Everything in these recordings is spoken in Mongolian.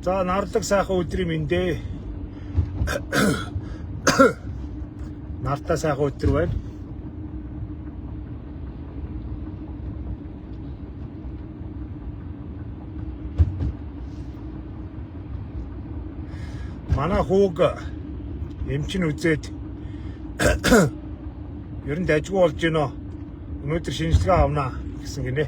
За нарлаг сайхан өдрийн мэндэ. Нартай сайхан өдөр байна. Манай хүүг эмчин үзээд ер нь дажгүй болж гинөө. Өнөөдөр шинжилгээ авнаа гэсэн гинэ.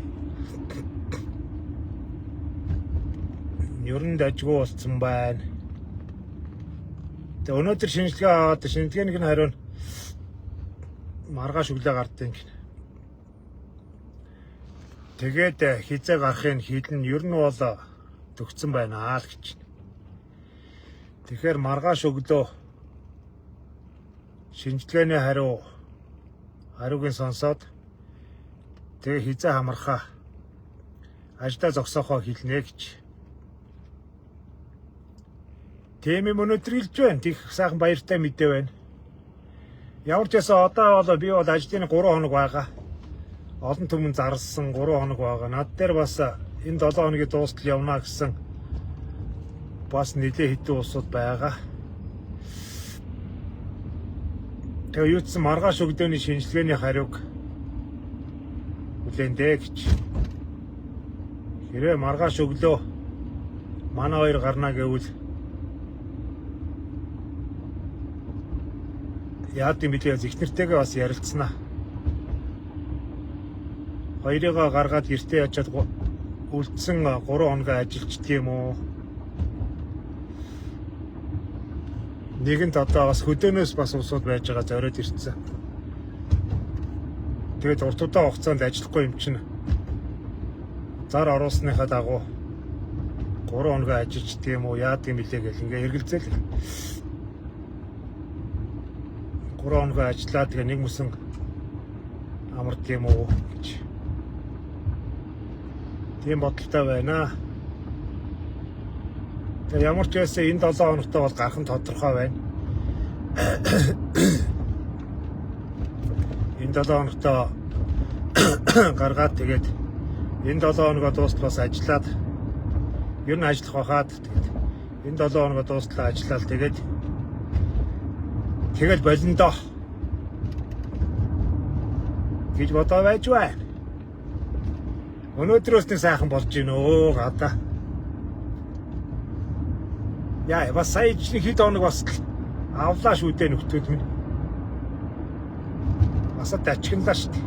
Ер нь дажгүй болсон байна. Тэгээ өнөөдөр шинжилгээ аваад шинжилгээний хариу нь маргааш өглөө гардыг гинэ. Тэгээд хизээ гарахын хилэн ер нь бол төгссөн байна л гэж. Тэгэхээр маргааш өглөө шинжилгээний хариугийн сонсоод тэгээ хизээ хамархаа ажлаа зогсоохоо хэлнэ гэж. Тийм юм өнөөдөр илж байна. Тих сайхан баяртай мэдээ байна. Ямар ч байсан одоо бол би бол ажлын 3 хоног байгаа. Олон түмэн зарлсан 3 хоног байгаа. Над дээр бас энэ 7 хоногийн дуустал явна гэсэн бас нэлээ хэдэн усуд байгаа. Тэгээ юу ч гэсэн маргааш өглөөний шинжилгээний хариуг үлэндэ гэж. Хэрвээ маргааш өглөө манай хоёр гарна гэвэл яад юм билээ ихнэртэйгээ бас ярилцсанаа. Хоёрыгаа гаргаад гэртээ ячаад үлдсэн 3 хоногоо ажиллаждаг юм уу? Нэгэнд одоо бас хөдөөнөөс бас усууд байж байгаа зориод ирсэн. Тэгээд урт удаан хугацаанд ажиллахгүй юм чинь зар оруулсныхаа дагуу 3 хоногоо ажиллаждаг юм уу? Яад юм билээ гэл ингээ эргэлзээл. 3 хоногоо ажиллаад тэгээ нэг мөсөн амард юм уу гэж. Тийм бодолтой байна. Тэгээ ямар ч байсан энэ 7 хоногтой бол гарах нь тодорхой байна. Энэ 7 хоногтой гаргаад тэгээд энэ 7 хоногоо дуустал ажиллаад ер нь ажиллах байхад тэгээд энэ 7 хоногоо дуустал ажиллаад тэгэл болиндоо гэж бодоо байж байна. Өнөөдрөөс нэг сайхан болж гинөө гадаа. Яа, бас сая ижлэг хэд хоног бас авлаа шүү дээ нөхдүүд минь. Басад ачигнлаа шүү дээ.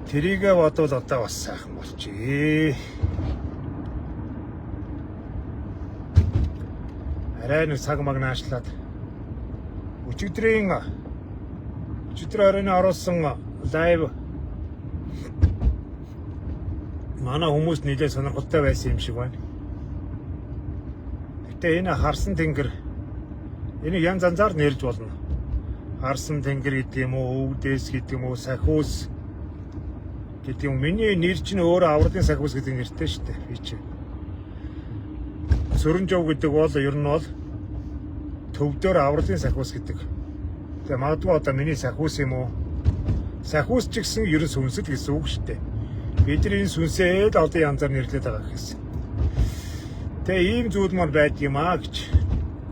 Тэрийгэ бодвол одоо бас сайхан болчихъя. Арай нэг цаг маг наашлаад өчигдрийн оройн оруулсан лайв манай хүмүүс нэлээд сонирхолтой байсан юм шиг байна. Гэтэ энэ харсан тэнгэр энийг янз янзаар нэрж болно. Харсан тэнгэр гэдэг юм уу, өвдөс гэдэг юм уу, сахиус гэдэг юм. Миний нэр чинь өөрөө авралын сахиус гэдэг нэртэй шүү дээ. Би чинь Сүрэнжов гэдэг бол ер нь бол төвдөр авралын сахиус гэдэг. Тэгээ магадгүй одоо миний сахиус юм уу? Сахиус ч гэсэн ер нь сүнсэл гэсэн үг шүү дээ. Бидний энэ сүнсээ л одоо янзаар нэрлэдэг байгаа гэсэн. Тэгээ ийм зүйл мар байдаг юм аа гэж.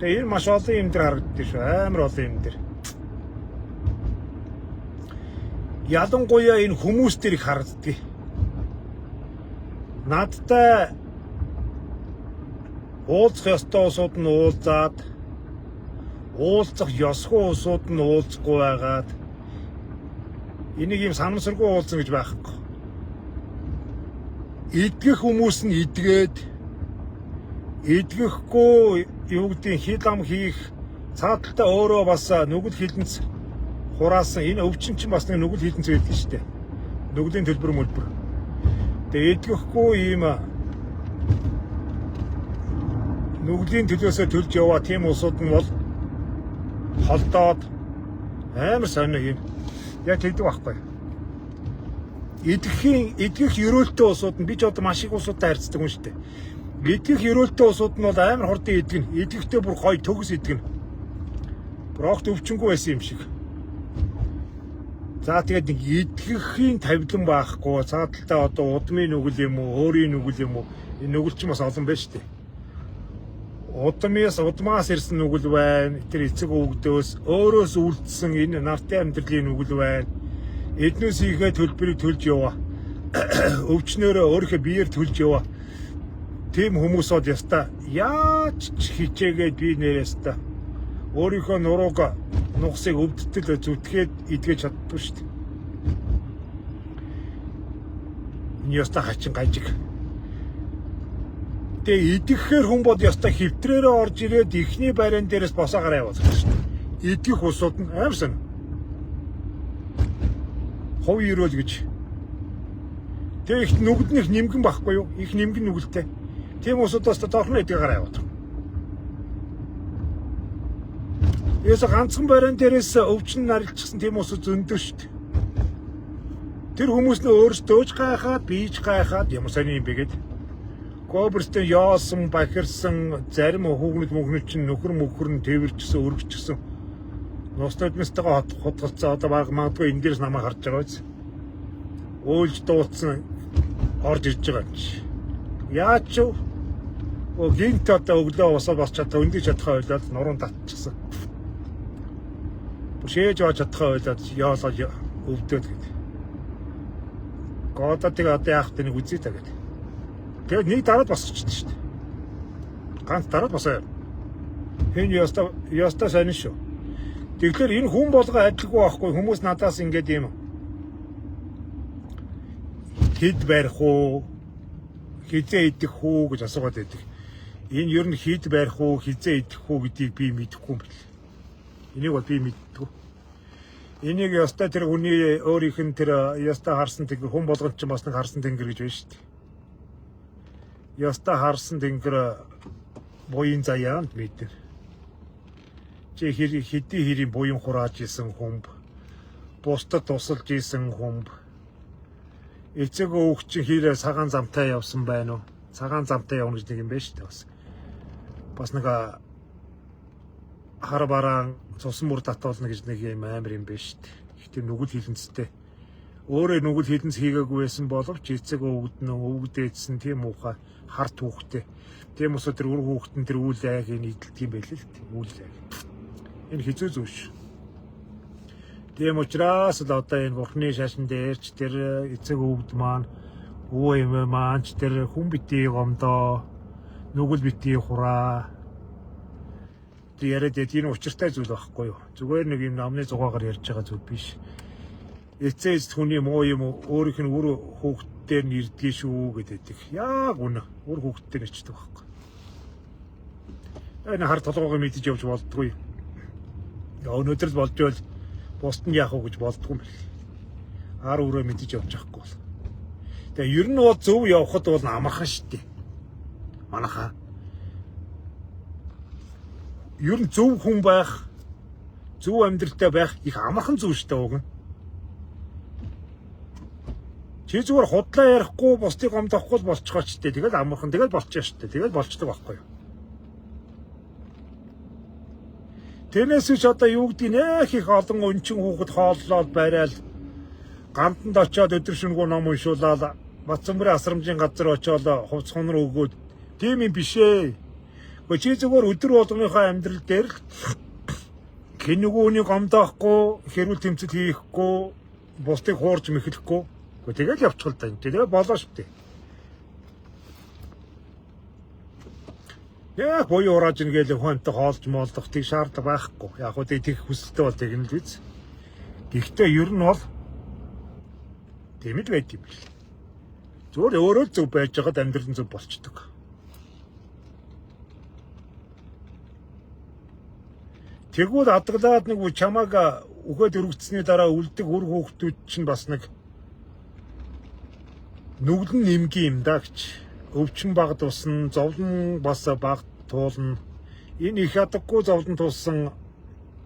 Тэгээ энэ маш олон юм дээр харагддаг шүү. Амар олон юм дээр. Ялангуяа энэ хүмүүс дээр их харагддаг. Надтай уулзах ёстой усууд нь уулзаад, уулзах ёсгүй усууд нь уулзахгүй байгаад энийг юм санамсаргүй уулзсан гэж байхгүй. Идгэх хүмүүс нь идгээд, идгэхгүй юу гэдгийг хил ам хийх цааталтаа өөрөө бас нүгэл хилэнц хураасан энэ өвчин чинь бас нэг нүгэл хилэнц байдаг шүү дээ. Нүглийн төлбөр мөлбөр. Тэгээ идгэхгүй ийм нүглийн төлөөсөө төлж яваа тийм улсууд нь бол холдоод амар сонир юм. Яг тэгдэг байхгүй. Идгэх ерөөлтөө улсууд нь би ч одоо маш их улсуудтай харьцдаг юм шүү дээ. Идгэх ерөөлтөө улсууд нь бол амар хурдан идгэн. Идгэхдээ бүр гоё төгс идгэн. Брогт өвчнгүй байсан юм шиг. За тэгээд нэг идгэхийн тавилан байхгүй. Цааталтаа одоо удмын нүгэл юм уу, өөрийн нүгэл юм уу? Энэ нүгэл чинь бас олон байна шүү дээ. Удмаас ирсэн нүгэл байна. Тэр эцэг өвгдөөс өөрөөс үлдсэн энэ нартай амьдралын нүгэл байна. Эднээс ихэ төлбөрийг төлж яваа. Өвчнөөрөө өөрийнхөө биеэр төлж яваа. Тим хүмүүс бол яста яаж хичээгээд би нэрээста өөрийнхөө нурууг нухсыг өвдөлтөл зүтгээд идгэж чаддгүй шүү дээ. Энэ яста хачин гажиг. Тэгээ идэхээр хүн бол яста хөвтрээрээ орж ирээд ихний байран дээрээс босоогараа явуулдаг шүү дээ. Идэх усууд нь амар сон. Хов ирүүл гэж. Тэгээ их нүгднийх нэмгэн байхгүй юу? Их нэмгэн нүгэлтэй. Тийм усудаас тоохно идэх гараа явуулдаг. Яса ганцхан байран дээрээс өвчин нарилчихсан тийм усуд зөндөв шүү дээ. Тэр хүмүүс нь өөрсдөө ч гайхаад, бийж гайхаад ямар сони юм бэ гээд. Гоберстэн яасан, бахирсан, зарим хүүгнүүд чинь нөхөр мөхөр нь тэрвэрчсэн, өргөчсөн. Ностойдмостойгоо хотголцоо одоо магадгүй энэ дээрс намайг харж байгаа биз. Өөлж дуудсан орж ирж байгаа юм чи. Яаж ч гинт одоо өглөө усаа босч чадах, өндөж чадхаа ойлоод нуруунд татчихсан. Шээж авч чадхаа ойлоод яалаа өвдөд гэдэг. Годотыг одоо яах вэ нэг үзье та гэдэг. Тэгээд нэг дараад босчихсон шүү дээ. Ганц дараад босоо. Хэн яста сайн шүү. Тэгэхээр энэ хүн болгоо адилгүй байхгүй хүмүүс надаас ингэж юм. Хэд барих уу? Хизээ идэх үү гэж асуугаад байдаг. Энэ ер нь хэд барих уу, хизээ идэх үү гэдгийг би мэдэхгүй юм бэл. Энийг бол би мэддэг. Энийг яста тэр хүний өөрийнх нь тэр яста харсан тэнгэр хүн болгонд ч бас нэг харсан тэнгэр гэж байна шүү дээ. Яста харсан тэнгэр буян заяанд мэдэр. Чи хэдий хэрийн буян хурааж исэн хүмб. Бусдад тусалж исэн хүмб. Эцэг өвгч хэрэг цагаан замтай явсан байна уу? Цагаан замтай явна гэж нэг юм байна шүү дээ бас. Бас нэг хар бараан цусан мөр татуулна гэж нэг юм амар юм байна шүү дээ. Гэхдээ нүгэл хилэнцтэй. Өөрөө нүгэл хилэнц хийгээгүй байсан боловч эцэг өвгд нь өвгдээдсэн тийм уухай харт хүүхтэй. Тийм ус тэр үр хүүхд нь тэр үйл айгийг нийтэлдэг юм байл л тийм үйл айг. Энэ хизүү зүйл ш. Тийм учраас л одоо энэ бурхны шашин дээрч тэр эцэг өвгд маань өвөө эмээ маань ч тэр хүн битий гомдоо нүгэл битий хураа. Тэр яриад энэ учиртай зүйл байхгүй юу? Зүгээр нэг юм намны зугаагаар ярьж байгаа зүйл биш. Эцээс хүний муу юм өөрийнх нь үр хүүхдээр нь ирдгий шүү гэдэг. Яг үнэ. Үр хүүхдээр нэрчдэг байхгүй. Энэ хар толгойгоо мэдэж явж болдгүй. Өнөөдөр л болж байл бусд нь яах вэ гэж болдгүй юм байна. Ар өрөө мэдэж явж байхгүй бол. Тэгээ ер нь бол зөв явхад бол амархан шүү дээ. Манайхаа. Ер нь зөв хүн байх, зөв амьдралтай байх их амархан зүйл шүү дээ уг нь. Чи зүгээр худлаа ярихгүй бусдыг гомдохгүй болчихоо ч дээ. Тэгэл амархан тэгэл болчихоо шүү дээ. Тэгэл болчдөг байхгүй юу? Тэрнээс ч одоо юу гэдэг нэх их олон өнчин хүүхэд хооллоод барайл гамтанд очиод өдөр шөнөгүй ном уншуулаад Батцамбарын асрамжийн газар очиод хувц хонор өгөөд тийм юм биш ээ. Гэхдээ чи зүгээр өдөр болгоныхоо амьдрал дээр хэн нөгөөний гомдоохгүй, хэрүүл тэмцэл хийхгүй, бусдыг хуурж мэхлэхгүй. Тэгэл явчих л да. Тэгээ болоо шүү дээ. Яг боёо урааж ингээл хүнтэй хоолж моолдох тийг шаардлага байхгүй. Яг хөө тийх хүсэлтэй бол тэгнэ л биз. Гэхдээ ер нь бол тэмэл байт юм бэл. Зүгээр өөрөө зөв байж байгаад амьдрал нь зөв болчдөг. Тэгвэл адглаад нэг чамааг өгөөд өргөцсөний дараа үлдэг үр хүүхдүүд чинь бас нэг нүглэн нэмгийн юм да гэж. Өвчин баг тусна, зовлон бас баг туулна. Энэ их ядаггүй зовлон тулсан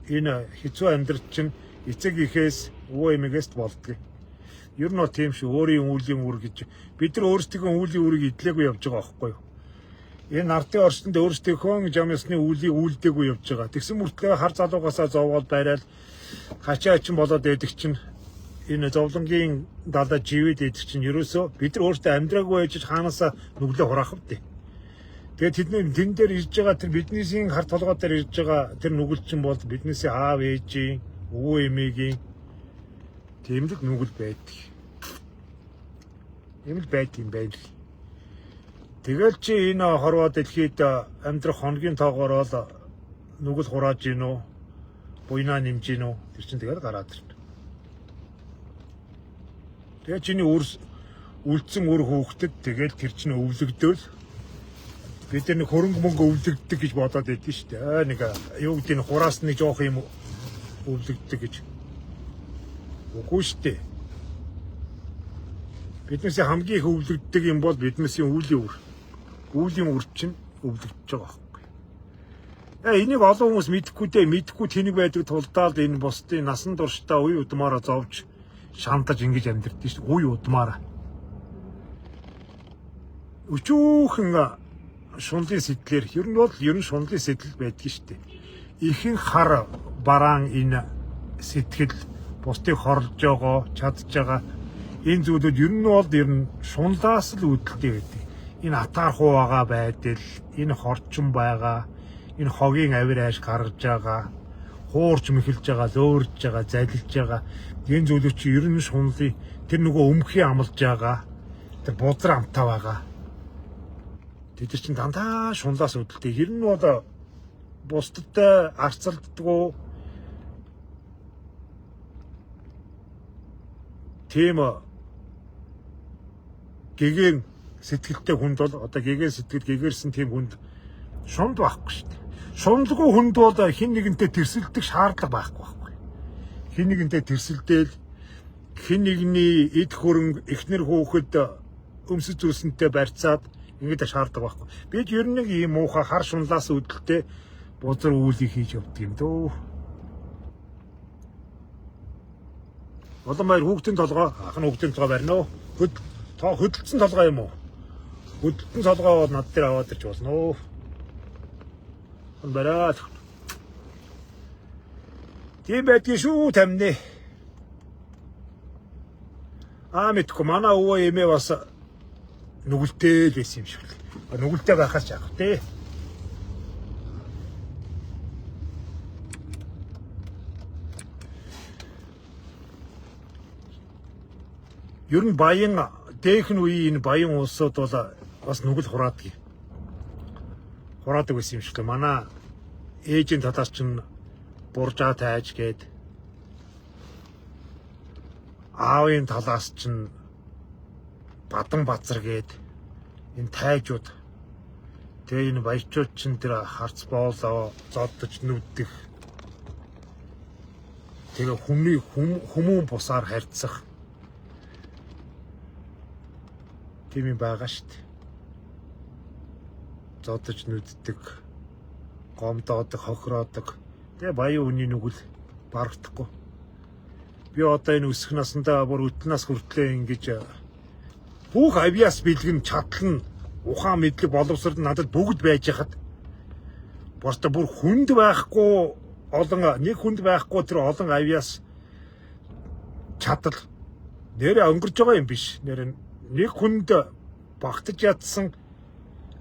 энэ хэцүү амьдрал чинь эцэг ихээс өвөө эмэгээс болдгоо. Ер нь бол тийм шүү. Өөрийн үүлийн үр гэж бид нар өөрсдийнхөө үүлийн үрийг идэлээгүй явж байгаа байхгүй юу? Энэ ардын орчинд өөрсдийнхөө жамсны үлийг үлдээгүй явж байгаа. Тэгсэн мөртлөө хар залуугасаа зовоол байраад хачаачин болоод байдаг чинь энэ зовлонгийн далаа живэд байдаг чинь ерөөсөө бид нар өөрсдөө амьдраагүй байж хаанасаа нүглээ хураах вэ? Тэгээд тэдний тэн дээр ирж байгаа тэр биднийсийн хар толгой дээр ирж байгаа тэр нүгэл чинь бол биднээсээ аав ээжийн өвөө эмээгийн тийм л нүгэл байдаг. Ийм л байдгийн байл. Тэгэл чи энэ хорвоо дэлхийд амьдрах хоногийн тоогоор бол нүгэл хурааж гин үү? Буйнаа нэмж гин үү? Тэр чинь тэгэл гараад ирнэ. Тэгээ чиний үлдсэн үр хүүхдэд тэгэл тэр чинь өвлөгдөөл бид нэг хөрөнгө мөнгө өвлөгддөг гэж бодоод байдгийн шүү дээ. Нэг юу гэдэг нь хураас нэг жоох юм өвлөгддөг гэж. Үгүй шүү дээ. Биднээс хамгийн их өвлөгддөг юм бол биднээс үүлийн үр. Үүлийн үр чинь өвлөгдөж байгаа байхгүй. Энийг олон хүмүүс мэдэхгүй тэнэг байдаг тулдаад энэ бусдын насан туршдаа үе удмаараа зовж шантаж ингэж амьдрдээ шүү дээ. Үе удмаараа. Өчүүхэн шунлын сэтлэр ер нь шунлын сэтэл байдгийн шүү дээ. Ихэнх хар бараан энэ сэтгэл бусдыг хорлож байгаа, чадж байгаа энэ зүйлүүд ер нь шунлаас л үүдэлтэй байдаг. Энэ атаархуу байгаа байдал, энэ хорчин байгаа, энэ хогийн авир айш гаргаж байгаа, хуурч мэхэлж байгаа, зөөрж байгаа, залилж байгаа. Энэ зүйлүүд чи ер нь шунлын тэр нөгөө өмхий амлж байгаа, тэр бузар амтаа байгаа. Тэд чинь дандаа шунлаас үүдэлтэй. Ер нь бол бусдад арцалддаггүй тийм гэгэн сэтгэлтэй хүнд бол одоо гэгэн сэтгэл гэгэрсэн тийм хүнд шунд байхгүй шүү дээ. Шунлгүй хүнд бол хин нэгэнтэй тэрсэлдэх шаардлага байхгүй. Хин нэгэнтэй тэрсэлдээл хин нэгний эд хөрөнгө эхнэр хүүхэд өмсөж зүйлсэнтэй барьцаад ингээд шаарддаг байхгүй. Бид ер нь нэг ийм муухай хар шунлаас үүдэлтэй бузар үүлийг хийж явдаг юм дөө. Олон баяр хүүхдийн толгой, ах нь хүүхдийн толгой барина уу? Хөдөлсөн толгой юм уу? Хөдөлсөн толгой бол над дээр аваад ирж болно уу? Бараад. Тийм байдгийн шүү тамны. Мэдгүй манай өвөө эмээ бас нүгэлтэй л байсан юм шиг л. Нүгэлтэй байхаас ч яах вэ? Ер нь баян дээхэн үеийн энэ баян улсууд бол бас нүгэл хураадаг байсан юм шиг л. Манай ээжийн талаас чинь буржаа тайж гээд аавын талаас чинь бадан базар гээд энэ тайжууд тэгээ энэ баячууд чинь тэр харц боолоо зоддож нүддэх тэгээ хүмүүн бусаар харьцах тийм юм байгаа шүү дээ. Зоддож нүддэг, гомдоодог, хохироодог. Тэгээ баян хүний нүгэл барагдахгүй. Би одоо энэ өсөх насндаа бүр өтнөөс хүртлээ ингэж бүх авьяас бэлгэн чадлан ухаан мэдлэг боловсрол надад бүгд байж хахад бостой бүр хүнд байхгүй нэг хүнд байхгүй тэр олон авьяас чадал нэрээ өнгөрж байгаа юм биш. Нэр нэг хүнд багтаж ядсан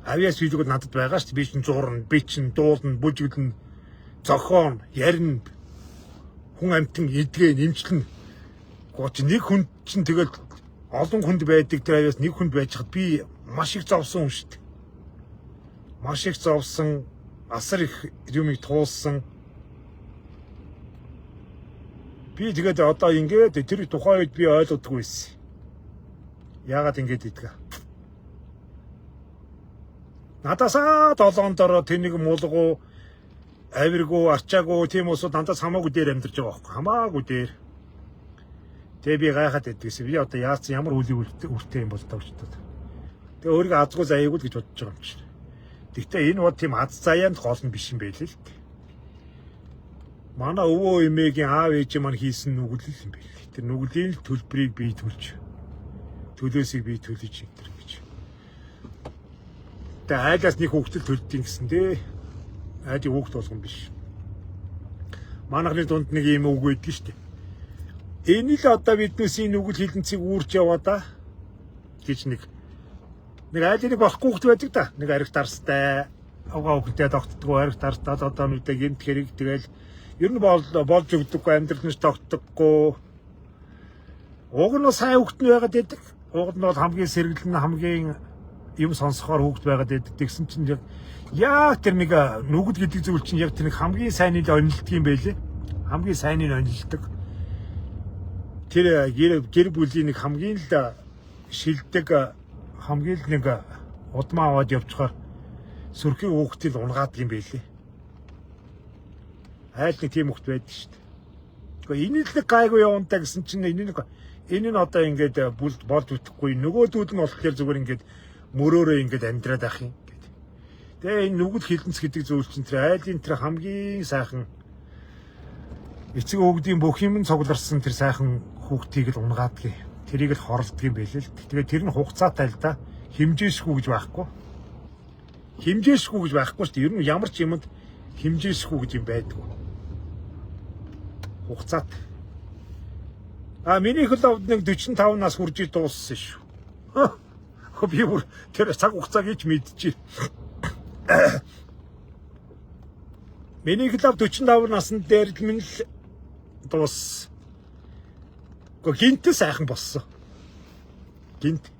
авьяас билгүүд надад байгаа шүү дээ. Би чинь зурна, би чинь дуулна, бүжиглэн, зохион, ярина, хүн амтан эдгээ нэмчлэн. Гоч нэг хүнд чинь тэгэл олон хүнд байдаг тэр авьяас нэг хүнд байж хад би маш их зовсон юм шүү дээ. Маш их зовсон, асар их юмыг туулсан. Би тэгээд одоо ингээд тэр тухайн үед би ойлгодгүй байсан. Яагаад ингэж идэх? Надасаа долоон дороо тэнэг мулгуу авиргүй, арчаагүй тийм улсууд дандаа хамаагүй дээр амьдарч байгаа байхгүй. Хамаагүй дээр. Тэгээ би гайхаад байдгийсэн. Би одоо яасан ямар үлийн үртэй юм бол тавчтаад. Тэгээ өөрийгөө азгүй заяагүй л гэж бодож байгаа юм чинь. Гэхдээ энэ бод тийм аз заяанд гол нь биш юм байл л дээ. Манай өвөө эмээгийн аав ээж маань хийсэн нүгэл юм байл. Тэр нүглийн төлбөрийг би төлж. Төлөөсийг би төлөж энэ гэж. Тэгээ айлаас нэг хүүхдэд төлдөг гэсэн дээ. Айдын хүүхд болгон биш. Манайхны дунд нэг юм үг байдаг шүү дээ. Энэ л одоо биднээс энэ нүгэл хилэнцгийг үүрч яваа да гэж нэг айлын нэг болохгүй хүүхд байдаг да. Нэг ариг дарстай. Угаа хүүхдээ тогтдгоо ариг дарстаа одоо нүдэ гэмт хэрэг тэгэл ер нь болж өгдөггүй амьдрал нь тогтдоггүй. Уг нь сайн хүүхд нь байгаад байдаг. Уг нь бол хамгийн сэргэлэн хамгийн юм сонсохоор хүүхд байгаад байдаг. Тэгсэн чинь яг тэр нэг нүгэл гэдэг зүйл чинь яг тэр нэг хамгийн сайныг онилдог юм байлээ. Хамгийн сайныг онилдог. Тэр гэр бүлийн нэг хамгийн л шилдэг хамгийн л нэг удмаа аваад явчихаар сүрхий хүүхдийг унгаадаг юм байлээ. Айл нэг тийм хүүхд байдаг шүү дээ. Гэхдээ энэ л гайгүй явантаа гэсэн чинь энэ нь одоо ингээд болж үтгэхгүй нөгөөдүүд нь болохоор зүгээр ингээд мөрөөрөө ингээд амьдраад ах юм гэдэг. Тэгээ энэ нүгэл хилэнц гэдэг зүйл чинь тэр айлын тэр хамгийн сайхан эцэг өвгдийн бүх юм цугларсан тэр сайхан хүүхдийг л унгаадаг. Тэрийг л хорлдог юм байлээ л. Тэгээ тэр нь хугацаатай л да. Химжээшгүй гэж байхгүй. Химжээшгүй гэж байхгүй шүү дээ. Ер нь ямар ч юмд химжээшгүй гэж юм байдгүй. Хугацаатай. Миний хөлөвд нэг 45 нас хүрж дууссан шүү. Би бүр тэр цаг хугацааг ич мэдчихэ. Миний хөлөв 45 наснд дээр л минь л дууссан. Гинт сайхан болсон. Гинт.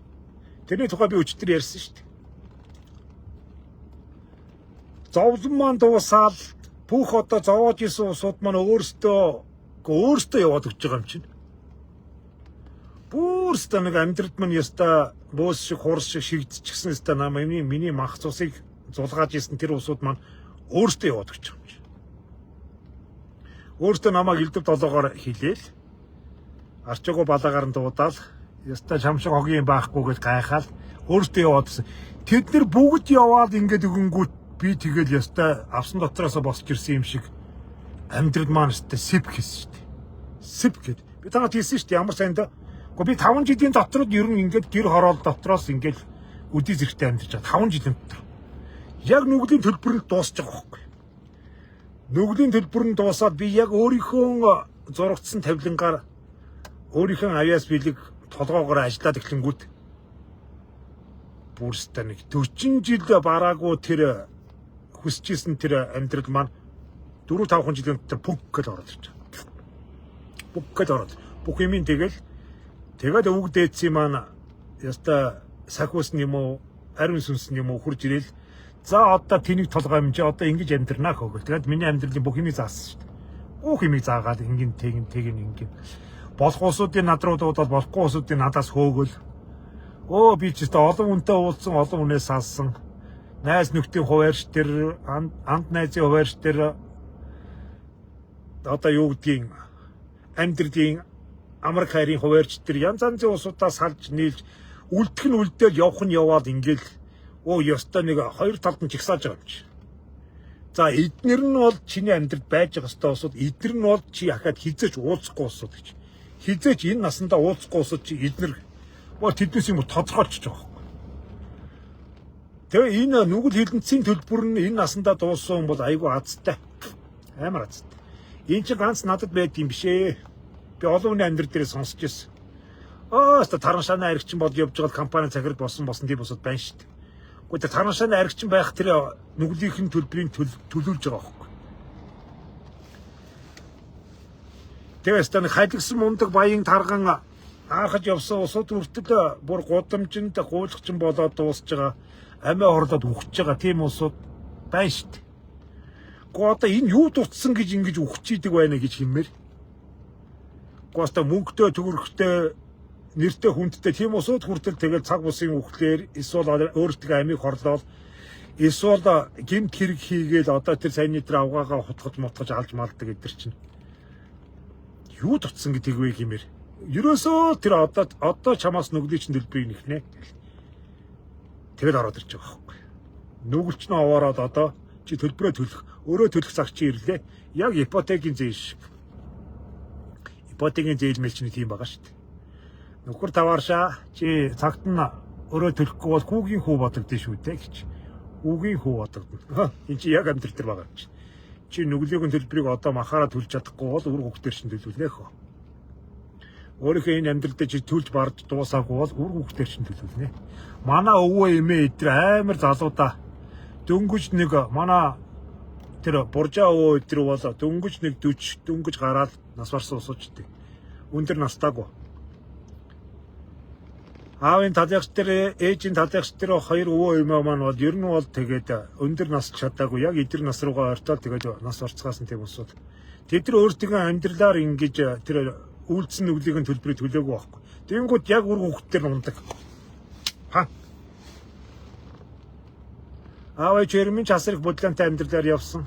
Тэрний тухай би өчтөр ярьсан шүү дээ. Зовлон маань дуусаад бүх одоо зовоож исэн усууд маань өөрсдөө яваад өгч байгаа юм чинь. Бүрстэ нэг амьдралд маань яста буус шиг хурс шиг шигдчихсэн яста миний мах цусыг зулгааж исэн тэр усууд маань өөрсдөө яваад өгч байгаа юм чинь. Өөртөө намайг элдв долоогоор хилээл арчаагүй балаагаар нь дуудаал яста шамшиг хогийн байхгүй гэж гайхаал өөртөө яваадсэн. Тэд нар бүгд яваад ингээд өгөнгүүт би тэгэл яста авсан дотроосоо босч ирсэн юм шиг амьдрал маань яста сэв хийсэн шүү дээ. Сэв гэд. Би танад хэлсэн шүү дээ ямар сайн да. Би 5 жилийн дотород ер нь ингээд гэр хороол дотроос ингээд үдий зэрэгтэй амьдарч байгаа 5 жилийн дотор. Яг нүглийн төлбөр нь дуусч байгаа байхгүй. Нүглийн төлбөр нь дуусаад би яг өөрийнхөө зурагдсан тавилангаар өөрийнхөө авьяас билег толгоогоор ажиллаад эхлэнгүүт бүрстэ нэг 40 жил бараагүй тэр хүсчихсэн тэр амьдрал маань 4-5 жилийн дотор бүх гэж ороод ирж байгаа. Бүх гэж ороод. Бүх юм тэгээд өвөг дээдсийн маань яста сахиус юм уу, ариун сүнс юм уу хурж ирэл. За одоо тэнийг толгой юм чи одоо ингэж амьдрнаа хөөг. Тэгээд миний амьдралын бүх юмыг заасан шүү дээ. Бүх юмыг заагаад ингэн тэгин. Болох усуудын над руу дуудаад болохгүй усуудын надаас хөөгөл. Би ч гэсэн олон хүнтэй уулзсан, олон хүнээс салсан. Найз нөхдийн хуваарч тэр, анд найзын хуваарч тэр одоо юу гэдгийг амьдралын Америк хайрын хуваарч тэр янз янзын усуудаас салж нийлж үлдэх нь үлдээл явах нь яваад ингээл ёстой нэг хоёр талд нь чигсааж байгаа юм чи. За эднэр нь бол чиний амьдралд байж байгаа ёстой усууд эднэр нь бол чи ахаад хизээч уулзахгүй усууд гэж. Хизээч энэ насандаа уулзахгүй усууд чи эднэр тэднээс юм тодорхойлчих жоох. Тэгээ энэ нүгэл хилэнцгийн төлбөр нь энэ насандаа дууссан бол айгүй азтай. Амар азтай. Энэ чи ганц надад байд юм биш ээ. Би олон хүний амьдрал дээр сонсч ирсэн. Тараншааны аригчин бол явж байгаа компани захирал болсон тийм усуд байна шүү дээ. Гэхдээ тараншааны аригчин байх тэр нүглийнхэн төлбөрийг төлүүлж байгаа байхгүй. Тэгээс тань хайлагсан мундаг баян тарган аахаж явсан усууд хүртэл бүр гудамжинд гуйлахчин болоод дуусж байгаа. Амиа хорлоод үхэж байгаа тийм усууд байна шүү дээ. Одоо энэ юу дутсан гэж ингэж үхчихийдэг байна гэж хэмээр. Госта мөнгөтэй төгөрхтэй нэртэй хүндтэй тийм усууд хүртэл тэгэл цаг бусын үхлээр эсвэл өөртөө амийг хорлоод Эсвэл гэмт хэрэг хийгээл одоо тэр саяны тэр авгаагаа хутгаж алж малдаг гэдэр чинь юу дутсан гэдгийг вэ гэмээр. Ерөөсөө тэр одоо чамаас нүглийн чинь төлбөрийг нэхнэ. Тэгэл ороод ирж байгаа байхгүй. Нүгэлч нь овоороод одоо чи төлбөрөө төлөх, өөрөө төлөх цаг чи ирлээ. Яг ипотекийн зээл шиг. Ипотекийн зээл мэл чинь тийм байгаа шүү дээ. Нөхөр тавааршаа чи цагт нь өөрөө төлөхгүй бол хүүгийн хүү бодогдсон шүү дээ гэж. Хүүгийн хүү бодогдно. Энд чи яг амьдрал дээр байгаа юм чи. Чи нүглийн төлбөрийг одоо махаараа төлж чадахгүй бол үр хүүхдээр чинь төлөвлөнэ хөө. Өөрийнхөө энэ амьдралдаа чи төлж барж дуусаагүй бол үр хүүхдээр чинь төлөвлөнэ. Манай өвөө эмээ эдгээр амар залуудаа дөнгөж нэг манай тэр буржаа өвөө эдгээр бол дөнгөж нэг 40 дөнгөж гараад нас барсан усуучтэй. Өндөр настаагүй. Аавын талыгч дээр ээжийн талыгч дээр хоёр өвөө эмээ маань бол ер нь бол тэгээд өндөр нас чадаагүй яг эдгээр нас руугаа ортоод тэгээд нас орцгаас нь тийм усууд. Тэд нар өөрсдөө амьдралаар ингэж тэр үйлдсэн нүглийн төлбөрийг төлөөгүй байхгүй. Тэнгүүд яг үр хүүхдээр ундаг. Ха. Аав ээжэрмэн ч асар их бодлонтой амьдралаар явсан.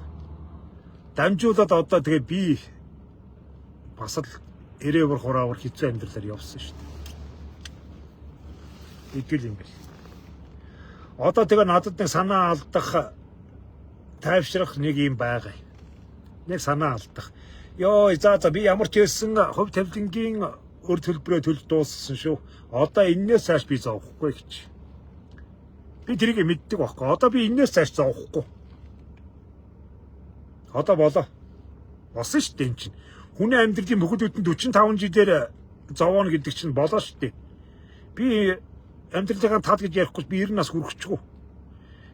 Дамжуулаад одоо тэгээд би бас л эрээвэр хураавар хэцүү амьдралаар явсан шүү дээ. Идэл юм бэл. Одоо тэгээ надад нэг санаа алдах тайвшрах нэг юм байгаа. Нэг санаа алдах. Йоо за би ямар ч хэлсэн хувь тавилангийн өр төлбөрөө төлж дууссан шүү. Одоо энээс цааш би зовхгүй гэж. Би тэрийг мэддэг байхгүй. Одоо би энээс цааш зовхгүй. Одоо болоо. Болсон шүү дээ энэ чинь. Хүний амьдралын бүхэл бүтэн 45 жилээр зовоно гэдэг чинь болоо шүү дээ. Би амьдралынхаа тал гэж ярихгүй би 90 нас хүрэхгүй.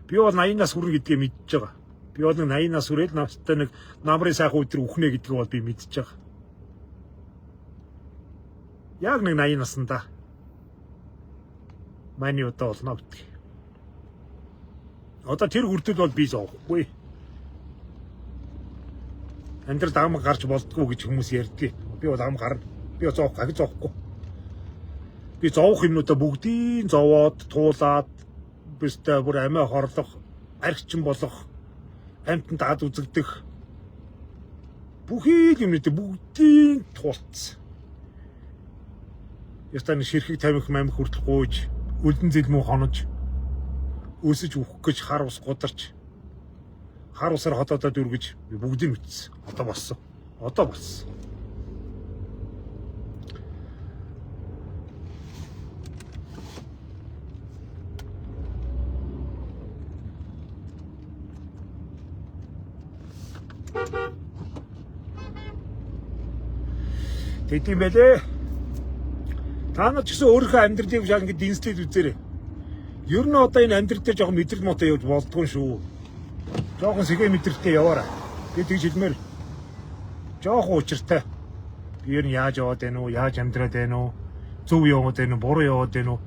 Би бол 80 нас хүрнэ гэдгээ мэдчихэж байгаа. Би бол 80 нас хүрээд навчтай нэг намрын сайхан өдөр үхнэ гэдгийг бол би мэдчихэж байгаа. Яг нэг 80 наснда. Мань удаа болно гэдэг. Одоо тэр хүртэл бол би зовхгүй. Амьдрал ам гарч болдгоо гэж хүмүүс ярьдгийг. Би бол ам гарна. Би зовхгүй. Би зовох юмнуудаа бүгдийг зовоод туулаад бистэ бүр амиа хорлох, архичин болох, амтнд ад үзэгдэх бүхий юмнуудаа бүгдийг туулцсан. Ястаа нэг ширхэг тамхи мамх хүртэл гуйж, үлдэн зэлмүү хонож, өсөж үхэх гэж хар ус гударч, хар усаар хотоодод үргэж бүгдийг үтсэн. Одоо болсон. Тэт юм байлээ. Та нар ч гэсэн өөрийнхөө амьдралыг яг ингэ дэнслээд үзээрэй. Ер нь одоо энэ амьдрал дээр жоохон мэдрэл мотой явж болдгоо шүү. Жоохон сэгэ мэдрэлтэй яваарай. Би тэгж хэлмээр. Жоохон учиртай. Би ер нь яаж яваад байна уу? Яаж амьдраад байна уу? Зөв яваад байна уу? Буруу яваад байна уу?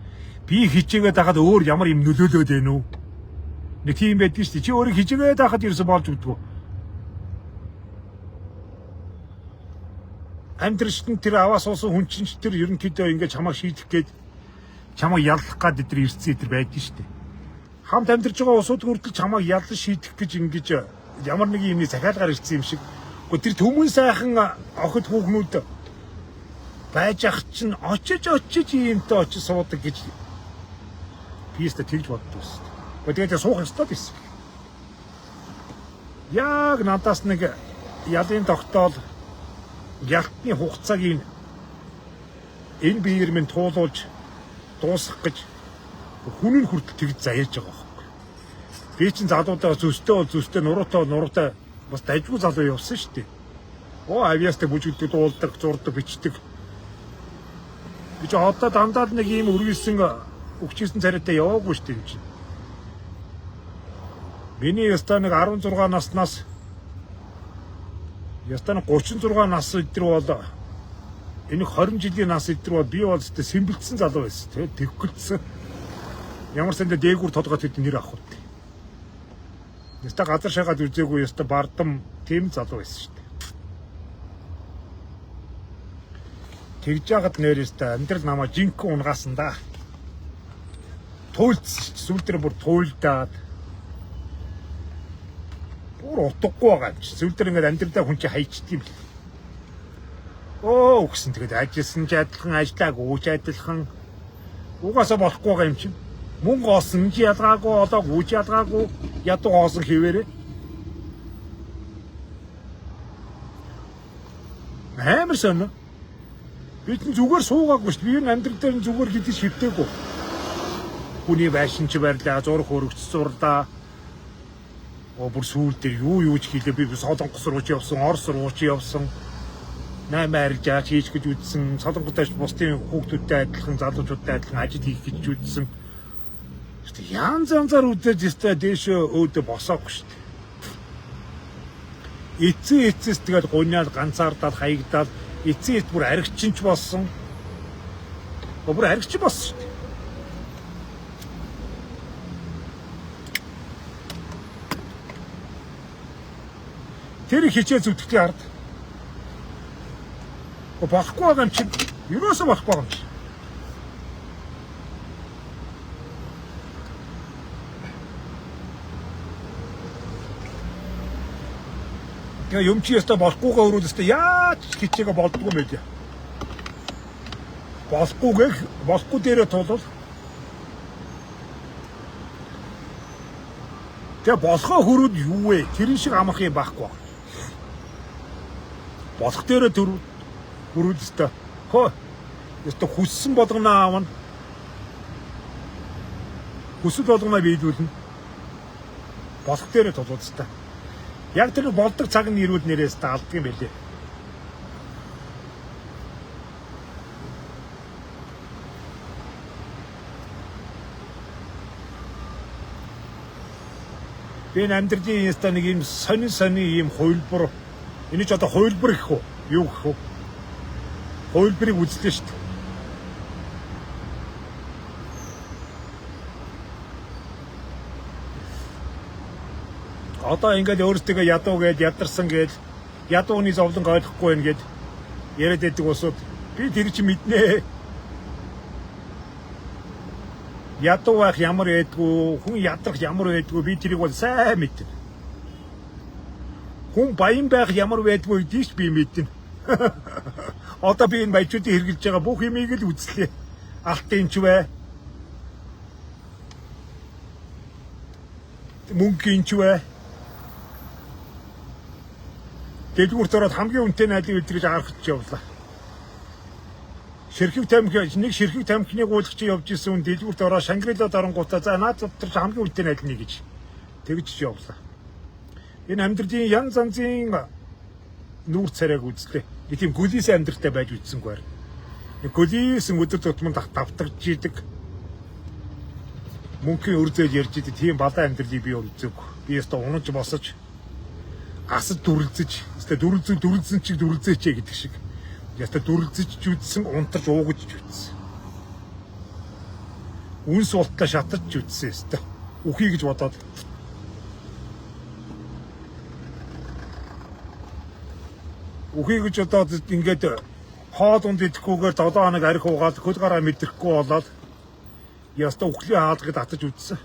Би хичээгээд байхад өөр ямар юм нөлөөлөд байна уу? Нэг тийм байдаг шүү дээ. Чи өөрийг хичээгээд байхад ерөөсө болж өгдөг. Амьдралчтан тэр аваас уусан хүн чинь тэр ерөнхийдөө ингээд чамайг шийдэх гээд чамайг яллах гад тэр ирсэн тэр байдаг шүү дээ. Хамт амьдарч байгаа усууд хүртэл чамайг яллан шийдэх гэж ингэж ямар нэг юмны захиалгаар ирсэн юм шиг. Гэхдээ тэр төмөн сайхан охид хүүхнүүд байж ах чинь очиж иймтэй очиж суудаг гэж писта тэгж боддог шүү дээ. Тэгээд суух ёстой байсан. Яг надаас нэг ялын тогтоол ялтны хугацааг энэ биеэр минь туулуулж дуусгах гэж хүн нь хүртэл тэгж заяаж байгаа байхгүй. Би чинь залуудаа зүстэй нуруутай бас дайггүй залуу явсан шүү дээ. Авьяастай бүжгэлдэг, дуулдаг, зурдаг, бичдэг. Би ч одоо дандаа нэг ийм үргэлжсэн өгчсэн царайтай яваагүй шүү дээ энэ чинь. Миний ястаа нэг 16 наснаас ястаа 36 нас өдөр бол энэ 20 жилийн нас өдөр бол би бол зөвхөн сэмбэлцсэн залуу байсан. Тэгээд тэггэлцсэн. Ямар сандаа дээгүүр толгойд хэд нэр авах вэ? Ястаа газар шагаад үзээгүй ястаа бардам тийм залуу байсан шүү дээ. Тэгж яагаад нэрээстэй амьдрал намаа жинхэнэ унгаасан да. Туйлдсан шүү дээ. Сүүл дээр бүр туйлдаад Өөр утгагүй байгаа юм чи. Зөвлөр ингээд амьдралдаа хүн чи хайчдаг юм. Оо өгсөн тэгээд ажилласан ч адилхан ажиллаагүй ч адилхан угаасаа болохгүй байгаа юм чи. Мөнгө олсон ч ялгаагүй, олоогүй ч ялгаагүй, ядуу хоосон хэвээрээ. Амар сонио. Бид зүгээр суугаагүй шүү. Би энэ амьдрал дээр зүгээр хэдэж хөвтэйгүй. Хүний байшин ч барьлаа, зурх хөрөгч зурлаа. Бүр сүүл дээр юу ч хийлээ. Би Солонгос руу ч явсан, Орос руу ч явсан. 8 арилжаач хийж гэж үзсэн. Солонготойч бусдын хүүхдүүдтэй адилхан, залуучуудтай адилхан ажил хийх гэж үзсэн. Янз янзаар үзэж өстой дээшөө өөдө босоогүй шүү дээ. Эцэс тэгэл гуниал ганцаардаад хаягдаад эцэс бүр аригчинч болсон. Бүр аригч болсон шүү дээ. Тэр хичээл зүтгэлийн ард. Болохгүй байгаа юм чи. Юусоо болохгүй байгаа юм чи. Тэгээ юм чи яста болохгүйгээ өрөөдөөстэй яаж хичээгээ болдгоо юм бэ? Болохгүй дээрээ тулвал тэгээ болохоо хөрөөд юу вэ? Тэрэн шиг амах юм байхгүй. Болох дээрээ хөрөөдөөстэй. Хөө. Яста хүссэн болгоно аавна. Хүсэл болгоно биелүүлнэ. Болох дээрээ тулвалстай. Яг тэр болдог цаг нь ирүүл нэрээс алддаг юм байлээ. Би амьдралын яста нэг юм сони юм хувилбар. Энэ ч одоо хувилбар гэх үү? Юу гэх үү? Хувилбарыг үзлээ шүү дээ. Одоо ингээд өөрсдөө ядуу гээд ядарсан гээд ядууны зовлон ойлгохгүй байна гээд яриад байдаг усууд би тэр чинь мэднэ. Ядуу байх ямар байдгүй, хүн ядрах ямар байдгүй би тэрийг бол сайн мэднэ. Хүн баян байх ямар байдгүй гэдгийг би мэднэ. Одоо би энэ баячуудыг хэрглэж байгаа бүх юмыг л үзлээ. Алтын ч бай. Мөнгөний ч бай. Дэлгүүрт ороод хамгийн үнэтэй найдыг өдрөж арахч явлаа. Ширхэг тамхиныг уулгч явж исэн хүн дэлгүүрт ороо Шангрилад оронгуудаа за наад дотор хамгийн үнэтэй найд нэг гэж тэгж явлаа. Энэ амьдралын янз янзын нүүр царайг үзлээ. Нэг тийм гөлис амьдралтай байж үтсэнгүй байна. Нэг гөлис өдөр тутмын давтагж идэг. Мөнхийн өрзөөл ярьж идэг тийм балаа амьдралыг би үзээгүй. Би өөртөө унаж босож асад дүрлзэж, дүрлзэн чиг дүрлзээч гэдэг шиг. Яста дүрлзэж ч үдсэн, унтарч уугаж ч үдсэн. Үнс ултлаа шатарч ч үдсэн яста. Үхий гэж бодоод. Үхий гэж бодоод ингээд хоол унд идэхгүйгээр 7 хоног арх уугаад хөл гараа мэдрэхгүй болоод яста үхлийн хаалгад татаж үдсэн.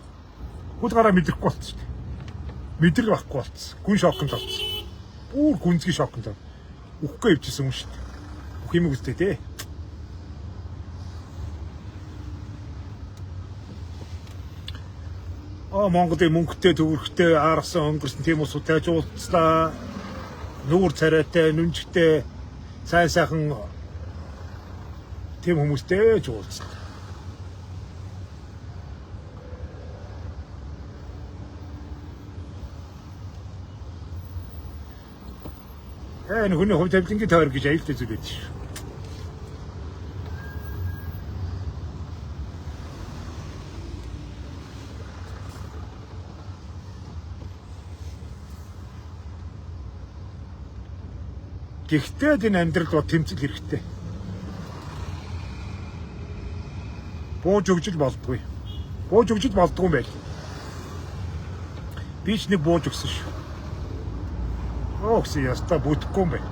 Хөл гараа мэдрэхгүй болчихсон. Мэдрэг байхгүй болцсон. Гүн шоконд болцсон. Бүр гүнзгий шоконд. Үхгүй явжсэн юм шүү дээ. Үх юм үстэй те. Монголын мөнгөтэй төгөрхтэй аарсан өнгөрсөн тийм усууд тааж уулзлаа. Нүүр царайтай, нүнжигтэй сайхан тийм хүмүүстэй ч уулзлаа. Энэ хүний хувь тавилангийн тойр гэж аюултай зүйл байдаг шүү. Гэхдээ энэ амьдрал бол тэмцэл хэрэгтэй. Бууж өгжил болдгүй. Бууж өгжил болдгүй юм байл. Би ч нэг бууж өгсөн шүү. Окси яста бүтэхгүй юм байна.